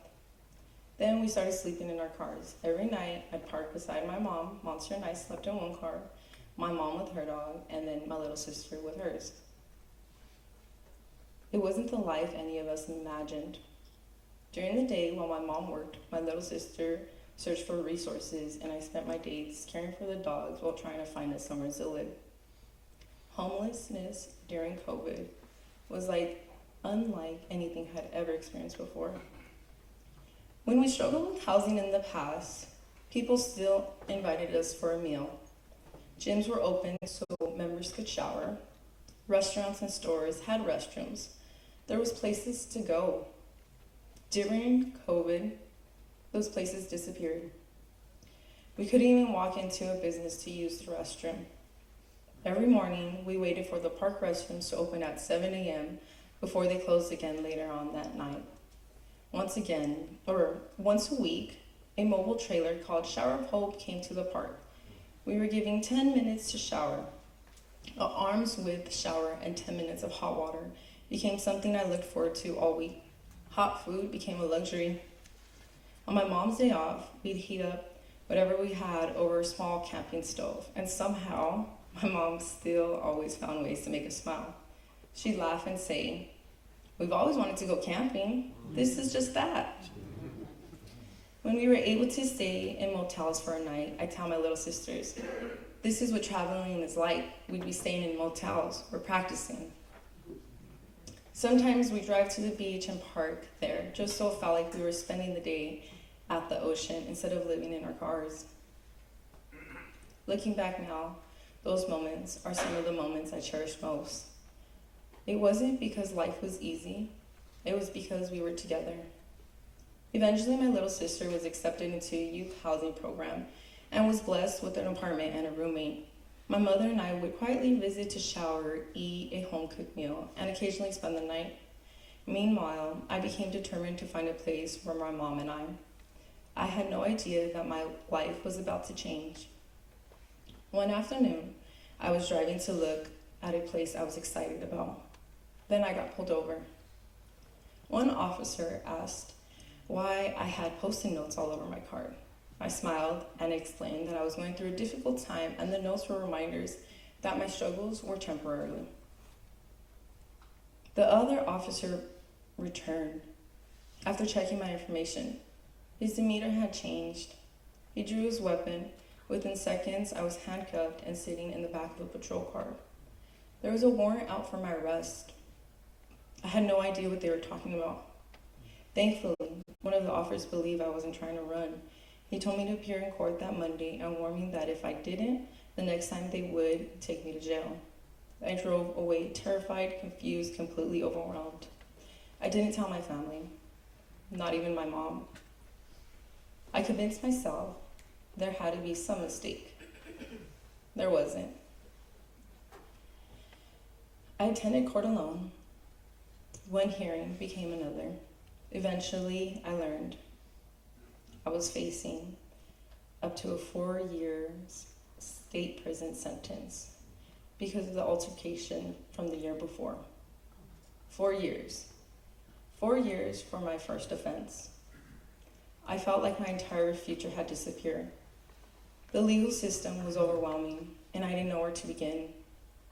[SPEAKER 4] Then we started sleeping in our cars. Every night, I'd park beside my mom. Monster and I slept in one car, my mom with her dog, and then my little sister with hers. It wasn't the life any of us imagined. During the day, while my mom worked, my little sister searched for resources, and I spent my days caring for the dogs while trying to find us somewhere to live. Homelessness during COVID was unlike anything I had ever experienced before. When we struggled with housing in the past, people still invited us for a meal. Gyms were open so members could shower. Restaurants and stores had restrooms. There was places to go. During COVID, those places disappeared. We couldn't even walk into a business to use the restroom. Every morning, we waited for the park restrooms to open at 7 a.m. before they closed again later on that night. Once a week, a mobile trailer called Shower of Hope came to the park. We were giving 10 minutes to shower. An arm's width shower and 10 minutes of hot water became something I looked forward to all week. Hot food became a luxury. On my mom's day off, we'd heat up whatever we had over a small camping stove, and somehow, my mom still always found ways to make us smile. She'd laugh and say, "We've always wanted to go camping. This is just that." When we were able to stay in motels for a night, I tell my little sisters, "This is what traveling is like. We'd be staying in motels. We're practicing." Sometimes we drive to the beach and park there, just so it felt like we were spending the day at the ocean instead of living in our cars. Looking back now, those moments are some of the moments I cherish most. It wasn't because life was easy, it was because we were together. Eventually, my little sister was accepted into a youth housing program and was blessed with an apartment and a roommate. My mother and I would quietly visit to shower, eat a home-cooked meal, and occasionally spend the night. Meanwhile, I became determined to find a place for my mom and I had no idea that my life was about to change. One afternoon, I was driving to look at a place I was excited about. Then I got pulled over. One officer asked why I had Post-it notes all over my car. I smiled and explained that I was going through a difficult time and the notes were reminders that my struggles were temporary. The other officer returned after checking my information. His demeanor had changed. He drew his weapon. Within seconds, I was handcuffed and sitting in the back of a patrol car. There was a warrant out for my arrest. I had no idea what they were talking about. Thankfully, one of the officers believed I wasn't trying to run. He told me to appear in court that Monday and warned me that if I didn't, the next time they would take me to jail. I drove away terrified, confused, completely overwhelmed. I didn't tell my family, not even my mom. I convinced myself there had to be some mistake. There wasn't. I attended court alone. One hearing became another. Eventually, I learned I was facing up to a 4 years state prison sentence because of the altercation from the year before. 4 years. 4 years for my first offense. I felt like my entire future had disappeared. The legal system was overwhelming, and I didn't know where to begin.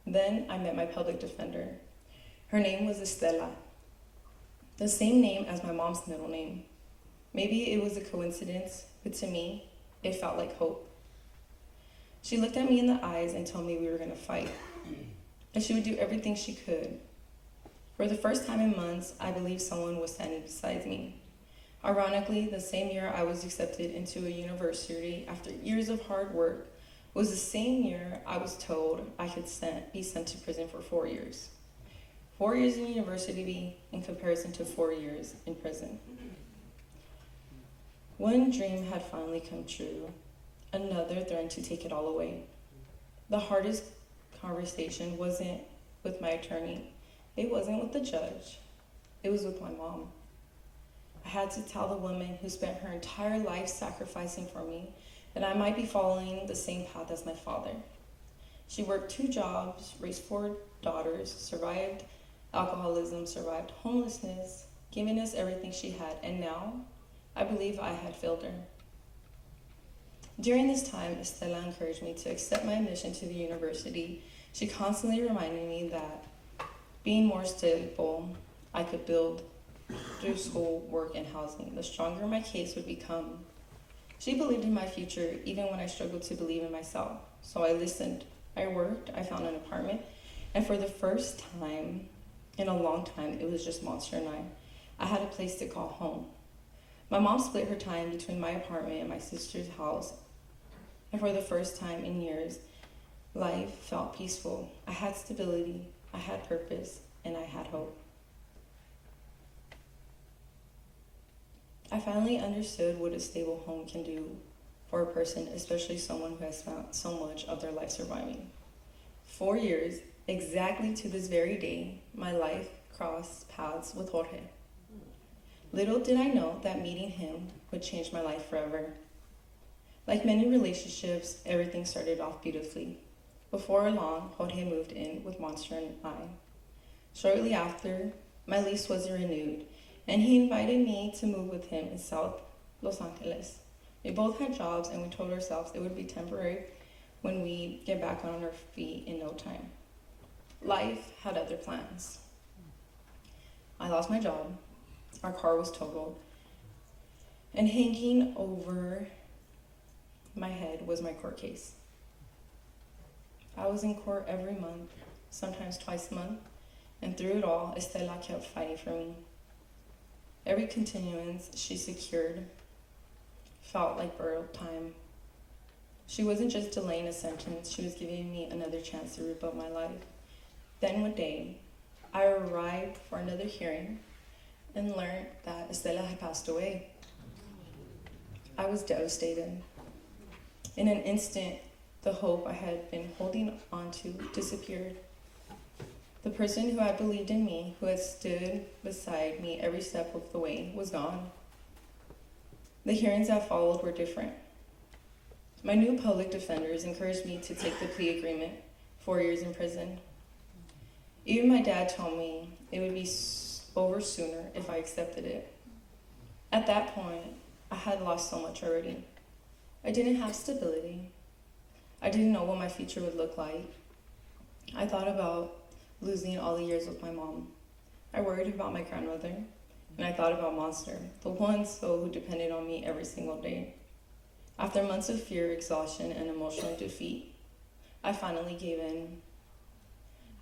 [SPEAKER 4] Then I met my public defender. Her name was Estela, the same name as my mom's middle name. Maybe it was a coincidence, but to me, it felt like hope. She looked at me in the eyes and told me we were going to fight, and she would do everything she could. For the first time in months, I believed someone was standing beside me. Ironically, the same year I was accepted into a university after years of hard work was the same year I was told I could be sent to prison for 4 years. 4 years in university in comparison to 4 years in prison. One dream had finally come true. Another threatened to take it all away. The hardest conversation wasn't with my attorney. It wasn't with the judge. It was with my mom. I had to tell the woman who spent her entire life sacrificing for me that I might be following the same path as my father. She worked 2 jobs, raised 4 daughters, survived alcoholism, survived homelessness, giving us everything she had, and now I believe I had failed her. During this time, Estela encouraged me to accept my admission to the university. She constantly reminded me that being more stable, I could build through school, work, and housing, the stronger my case would become. She believed in my future even when I struggled to believe in myself. So I listened. I worked, I found an apartment, and for the first time in a long time, it was just Monster and I. I had a place to call home. My mom split her time between my apartment and my sister's house, and for the first time in years, life felt peaceful. I had stability, I had purpose, and I had hope. I finally understood what a stable home can do for a person, especially someone who has spent so much of their life surviving. 4 years, exactly to this very day, my life crossed paths with Jorge. Little did I know that meeting him would change my life forever. Like many relationships, everything started off beautifully. Before long, Jorge moved in with Monster and I. Shortly after, my lease was renewed, and he invited me to move with him in South Los Angeles. We both had jobs, and we told ourselves it would be temporary when we get back on our feet in no time. Life had other plans. I lost my job, our car was totaled, and hanging over my head was my court case. I was in court every month, sometimes twice a month, and through it all, Estela kept fighting for me. Every continuance she secured felt like borrowed time. She wasn't just delaying a sentence, she was giving me another chance to rebuild my life. Then one day, I arrived for another hearing and learned that Estela had passed away. I was devastated. In an instant, the hope I had been holding on to disappeared. The person who had believed in me, who had stood beside me every step of the way, was gone. The hearings that followed were different. My new public defenders encouraged me to take the plea agreement, 4 years in prison. Even my dad told me it would be over sooner if I accepted it. At that point, I had lost so much already. I didn't have stability. I didn't know what my future would look like. I thought about losing all the years with my mom. I worried about my grandmother, and I thought about Monster, the one soul who depended on me every single day. After months of fear, exhaustion, and emotional defeat, I finally gave in.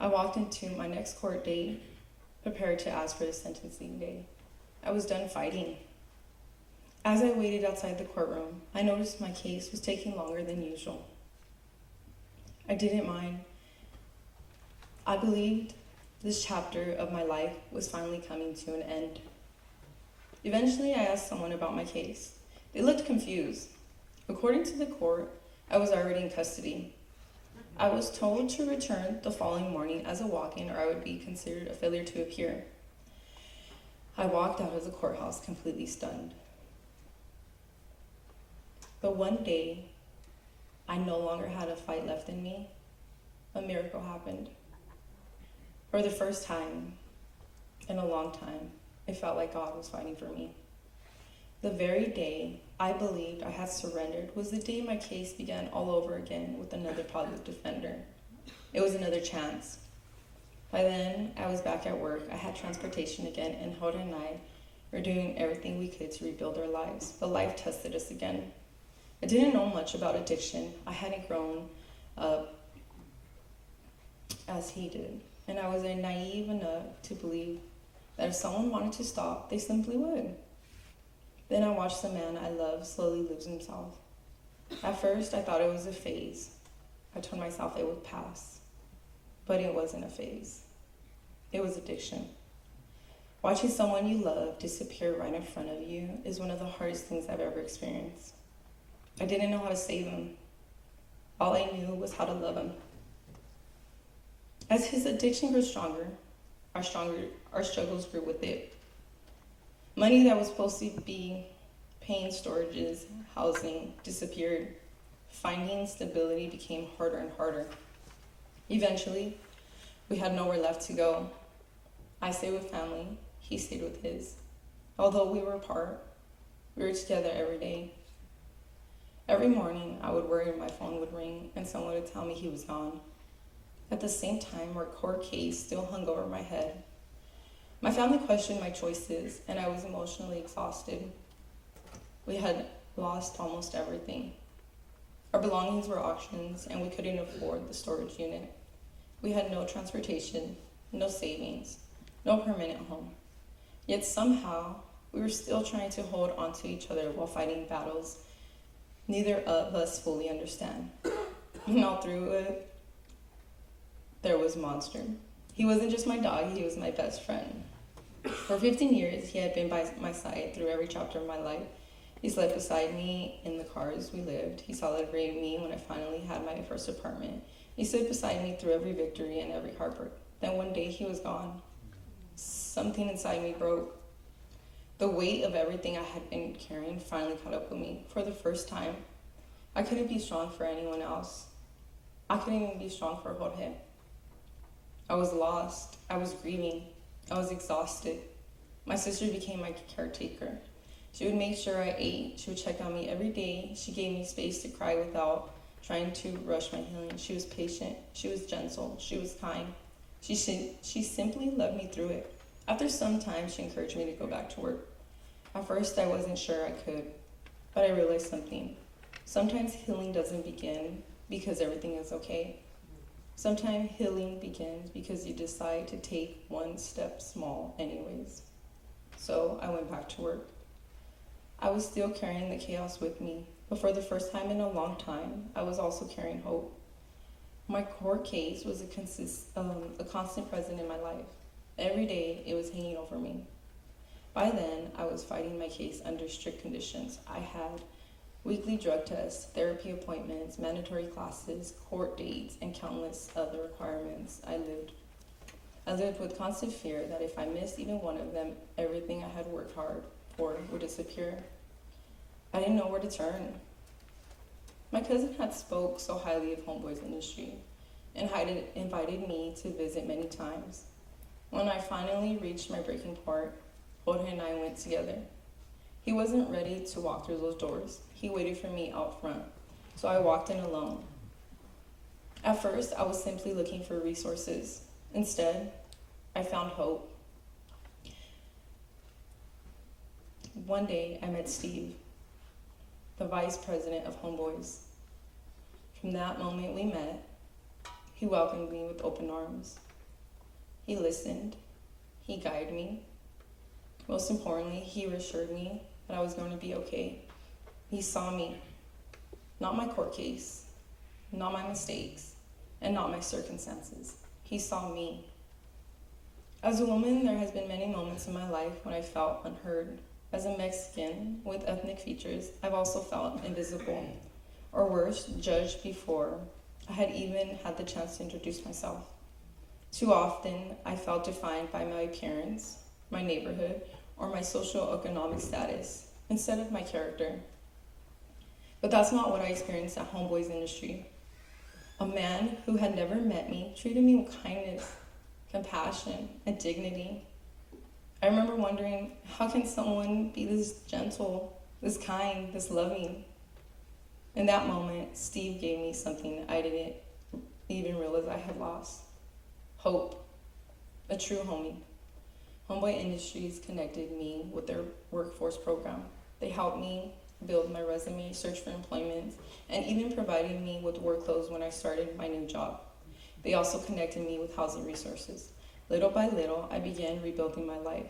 [SPEAKER 4] I walked into my next court date, prepared to ask for the sentencing day. I was done fighting. As I waited outside the courtroom, I noticed my case was taking longer than usual. I didn't mind. I believed this chapter of my life was finally coming to an end. Eventually, I asked someone about my case. They looked confused. According to the court, I was already in custody. I was told to return the following morning as a walk-in, or I would be considered a failure to appear. I walked out of the courthouse completely stunned. But one day, I no longer had a fight left in me. A miracle happened. For the first time in a long time, it felt like God was fighting for me. The very day I believed I had surrendered was the day my case began all over again with another public defender. It was another chance. By then, I was back at work. I had transportation again, and Hoda and I were doing everything we could to rebuild our lives. But life tested us again. I didn't know much about addiction. I hadn't grown up as he did. And I was naive enough to believe that if someone wanted to stop, they simply would. Then I watched the man I loved slowly lose himself. At first, I thought it was a phase. I told myself it would pass. But it wasn't a phase. It was addiction. Watching someone you love disappear right in front of you is one of the hardest things I've ever experienced. I didn't know how to save him. All I knew was how to love him. As his addiction grew stronger, our struggles grew with it. Money that was supposed to be paying storages, housing, disappeared. Finding stability became harder and harder. Eventually, we had nowhere left to go. I stayed with family, he stayed with his. Although we were apart, we were together every day. Every morning, I would worry my phone would ring and someone would tell me he was gone. At the same time, our court case still hung over my head. My family questioned my choices, and I was emotionally exhausted. We had lost almost everything. Our belongings were auctions, and we couldn't afford the storage unit. We had no transportation, no savings, no permanent home. Yet somehow, we were still trying to hold on to each other while fighting battles neither of us fully understand. And all through it, there was Monster. He wasn't just my dog, he was my best friend. For 15 years, he had been by my side through every chapter of my life. He slept beside me in the cars we lived. He celebrated me when I finally had my first apartment. He stood beside me through every victory and every heartbreak. Then one day he was gone. Something inside me broke. The weight of everything I had been carrying finally caught up with me. For the first time, I couldn't be strong for anyone else. I couldn't even be strong for Jorge. I was lost. I was grieving. I was exhausted. My sister became my caretaker. She would make sure I ate. She would check on me every day. She gave me space to cry without trying to rush my healing. She was patient. She was gentle. She was kind. She simply loved me through it. After some time, she encouraged me to go back to work. At first, I wasn't sure I could, but I realized something. Sometimes healing doesn't begin because everything is okay. Sometimes healing begins because you decide to take one step small anyways. So I went back to work. I was still carrying the chaos with me, but for the first time in a long time, I was also carrying hope. My court case was a constant present in my life. Every day, it was hanging over me. By then, I was fighting my case under strict conditions. I had weekly drug tests, therapy appointments, mandatory classes, court dates, and countless other requirements. I lived with constant fear that if I missed even one of them, everything I had worked hard for would disappear. I didn't know where to turn. My cousin had spoke so highly of Homeboy's Industry and had invited me to visit many times. When I finally reached my breaking point, Jorge and I went together. He wasn't ready to walk through those doors. He waited for me out front, so I walked in alone. At first, I was simply looking for resources. Instead, I found hope. One day, I met Steve, the vice president of Homeboys. From that moment we met, he welcomed me with open arms. He listened. He guided me. Most importantly, he reassured me that I was going to be okay. He saw me, not my court case, not my mistakes, and not my circumstances. He saw me. As a woman, there has been many moments in my life when I felt unheard. As a Mexican with ethnic features, I've also felt invisible, or worse, judged before I had even had the chance to introduce myself. Too often, I felt defined by my appearance, my neighborhood, or my socioeconomic status, instead of my character. But that's not what I experienced at Homeboy's Industry. A man who had never met me treated me with kindness, compassion, and dignity. I remember wondering, how can someone be this gentle, this kind, this loving? In that moment, Steve gave me something I didn't even realize I had lost. Hope. A true homie. Homeboy Industries connected me with their workforce program. They helped me build my resume, search for employment, and even provided me with work clothes when I started my new job. They also connected me with housing resources. Little by little, I began rebuilding my life.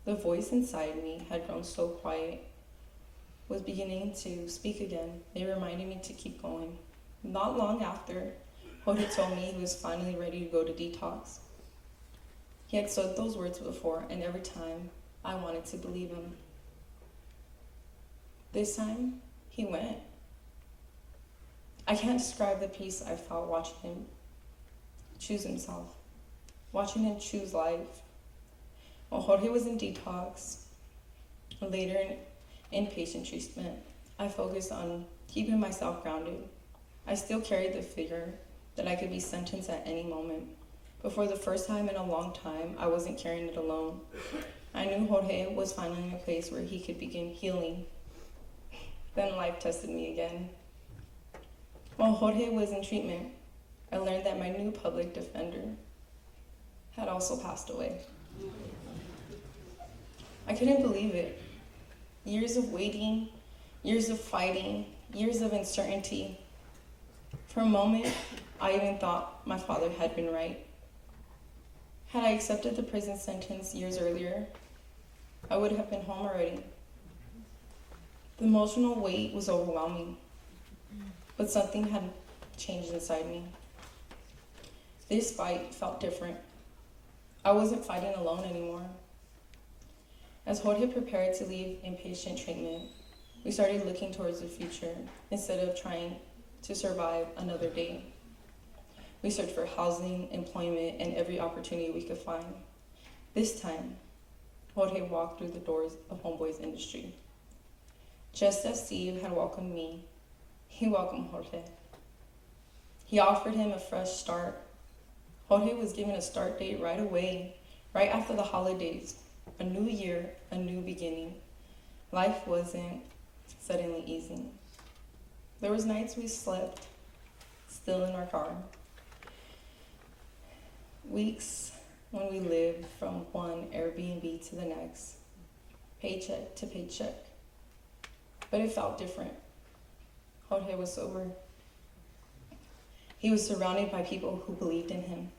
[SPEAKER 4] The voice inside me had grown so quiet, was beginning to speak again. They reminded me to keep going. Not long after, Jorge told me he was finally ready to go to detox. He had said those words before, and every time I wanted to believe him. This time, he went. I can't describe the peace I felt watching him choose himself, watching him choose life. While Jorge was in detox, later in inpatient treatment, I focused on keeping myself grounded. I still carried the fear that I could be sentenced at any moment. But for the first time in a long time, I wasn't carrying it alone. I knew Jorge was finally in a place where he could begin healing. Then life tested me again. While Jorge was in treatment, I learned that my new public defender had also passed away. I couldn't believe it. Years of waiting, years of fighting, years of uncertainty. For a moment, I even thought my father had been right. Had I accepted the prison sentence years earlier, I would have been home already. The emotional weight was overwhelming, but something had changed inside me. This fight felt different. I wasn't fighting alone anymore. As Jorge prepared to leave inpatient treatment, we started looking towards the future instead of trying to survive another day. We searched for housing, employment, and every opportunity we could find. This time, Jorge walked through the doors of Homeboy's Industry. Just as Steve had welcomed me, he welcomed Jorge. He offered him a fresh start. Jorge was given a start date right away, right after the holidays. A new year, a new beginning. Life wasn't suddenly easy. There was nights we slept, still in our car. Weeks when we lived from one Airbnb to the next, paycheck to paycheck. But it felt different. Jorge was sober. He was surrounded by people who believed in him.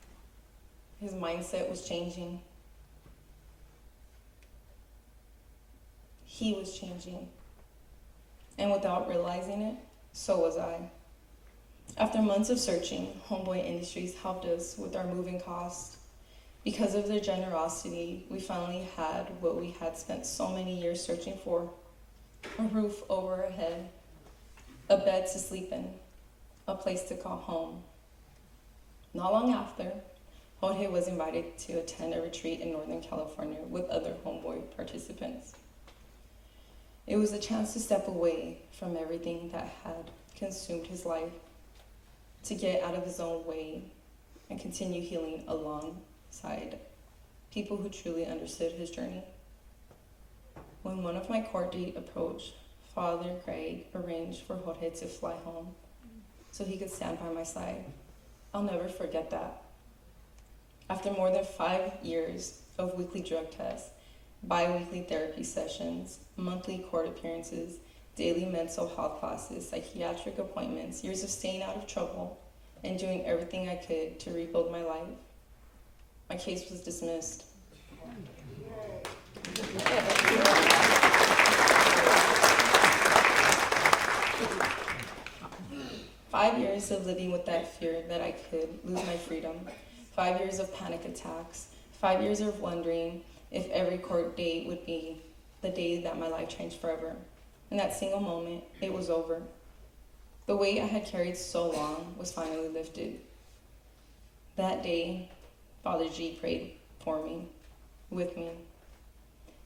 [SPEAKER 4] His mindset was changing. he was changing. And without realizing it, so was I. After months of searching, Homeboy Industries helped us with our moving costs. Because of their generosity, we finally had what we had spent so many years searching for: a roof over our head, a bed to sleep in, a place to call home. Not long after, Jorge was invited to attend a retreat in Northern California with other Homeboy participants. It was a chance to step away from everything that had consumed his life, to get out of his own way and continue healing alongside people who truly understood his journey. When one of my court date approached, Father Craig arranged for Jorge to fly home so he could stand by my side. I'll never forget that. After more than 5 years of weekly drug tests, bi-weekly therapy sessions, monthly court appearances, daily mental health classes, psychiatric appointments, years of staying out of trouble, and doing everything I could to rebuild my life, my case was dismissed. 5 years of living with that fear that I could lose my freedom. 5 years of panic attacks. 5 years of wondering if every court date would be the day that my life changed forever. In that single moment, it was over. The weight I had carried so long was finally lifted. That day, Father G prayed for me, with me.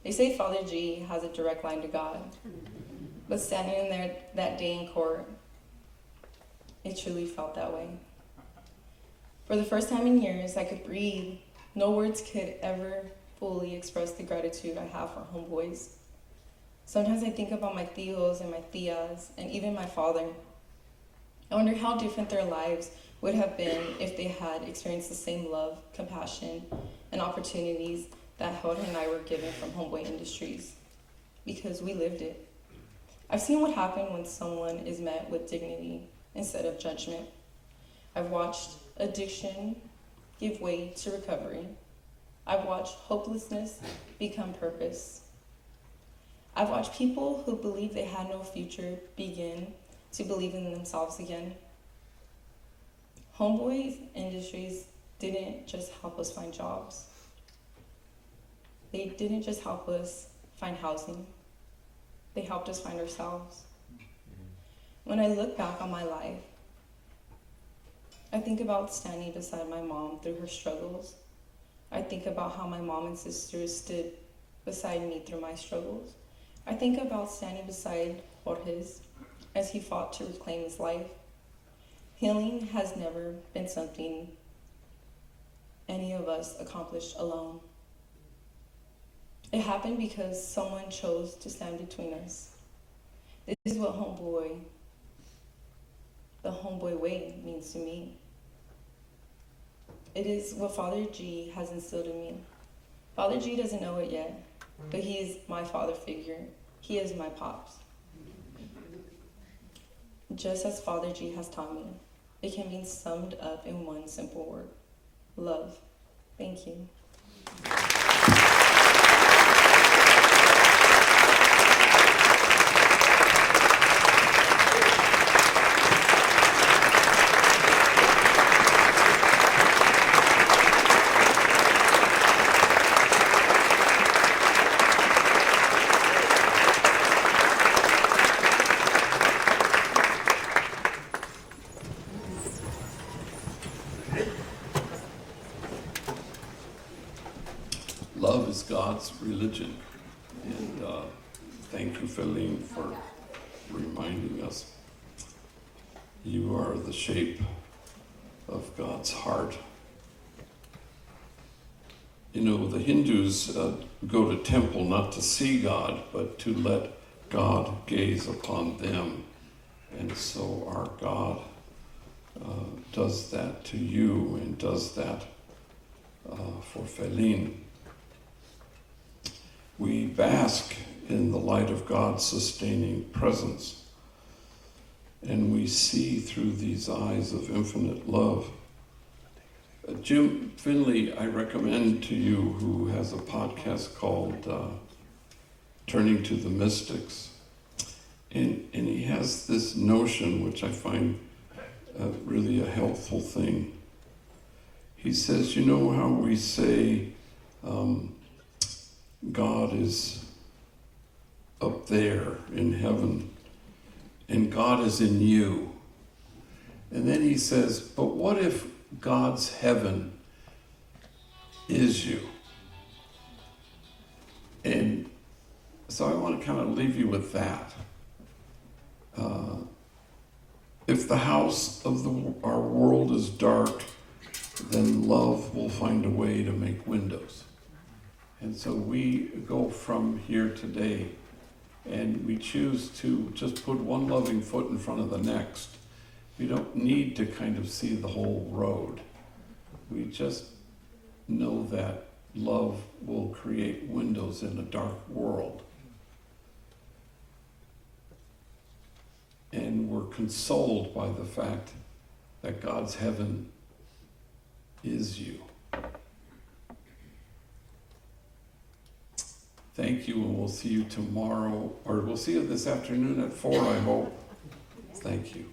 [SPEAKER 4] They say Father G has a direct line to God, but standing in there that day in court, it truly felt that way. For the first time in years, I could breathe. No words could ever fully express the gratitude I have for homeboys. Sometimes I think about my tios and my tias, and even my father. I wonder how different their lives would have been if they had experienced the same love, compassion, and opportunities that Jorge and I were given from Homeboy Industries, because we lived it. I've seen what happens when someone is met with dignity instead of judgment. I've watched addiction give way to recovery. I've watched hopelessness become purpose. I've watched people who believed they had no future begin to believe in themselves again. Homeboy Industries didn't just help us find jobs. They didn't just help us find housing. They helped us find ourselves. When I look back on my life, I think about standing beside my mom through her struggles. I think about how my mom and sisters stood beside me through my struggles. I think about standing beside Jorge's as he fought to reclaim his life. Healing has never been something any of us accomplished alone. It happened because someone chose to stand between us. This is what the homeboy way means to me. It is what Father G has instilled in me. Father G doesn't know it yet, but he is my father figure. He is my pops. Just as Father G has taught me, it can be summed up in one simple word: love. Thank you.
[SPEAKER 3] Love is God's religion. And thank you, Feline, for reminding us. You are the shape of God's heart. You know, the Hindus go to temple not to see God, but to let God gaze upon them. And so our God does that to you and does that for Feline. We bask in the light of God's sustaining presence, and we see through these eyes of infinite love. Jim Finley, I recommend to you, who has a podcast called turning to the mystics. And he has this notion, which I find really a helpful thing. He says, you know how we say God is up there in heaven and God is in you. And then he says, but what if God's heaven is you? And so I want to kind of leave you with that. If the house of our world is dark, then love will find a way to make windows. And so we go from here today and we choose to just put one loving foot in front of the next. We don't need to kind of see the whole road. We just know that love will create windows in a dark world. And we're consoled by the fact that God's heaven is you. Thank you, and we'll see you tomorrow, or we'll see you this afternoon at 4, I hope. Thank you.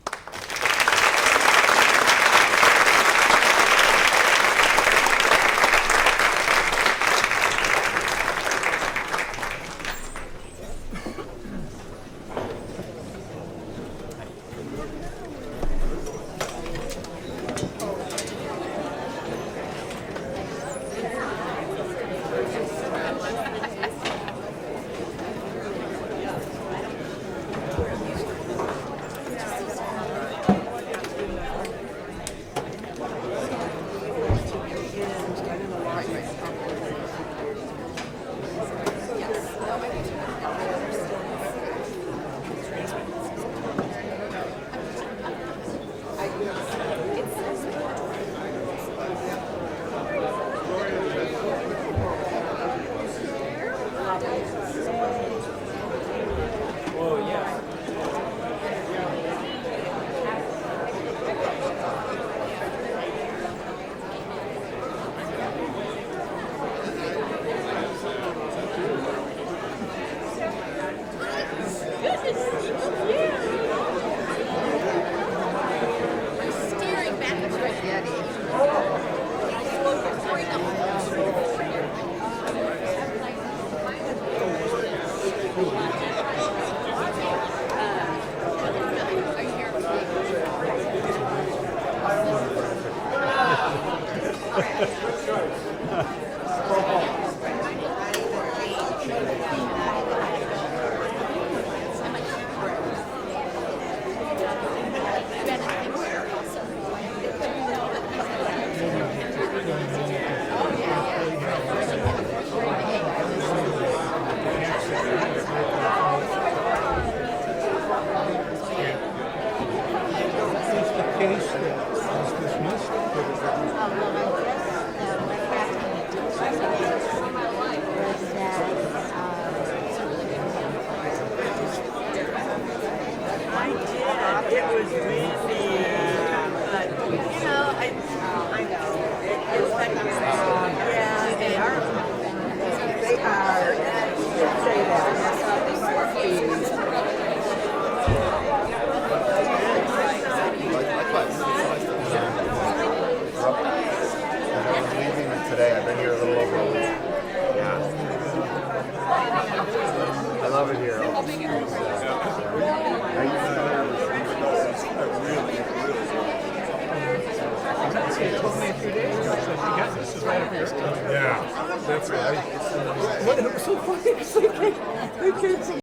[SPEAKER 5] Today, I've been here a little over a week. Yeah. I love it here.
[SPEAKER 6] He told me a few days ago, he said, you got this is right up your stuff.
[SPEAKER 5] Yeah, that's right.
[SPEAKER 6] What, it was so funny, it's like, they came from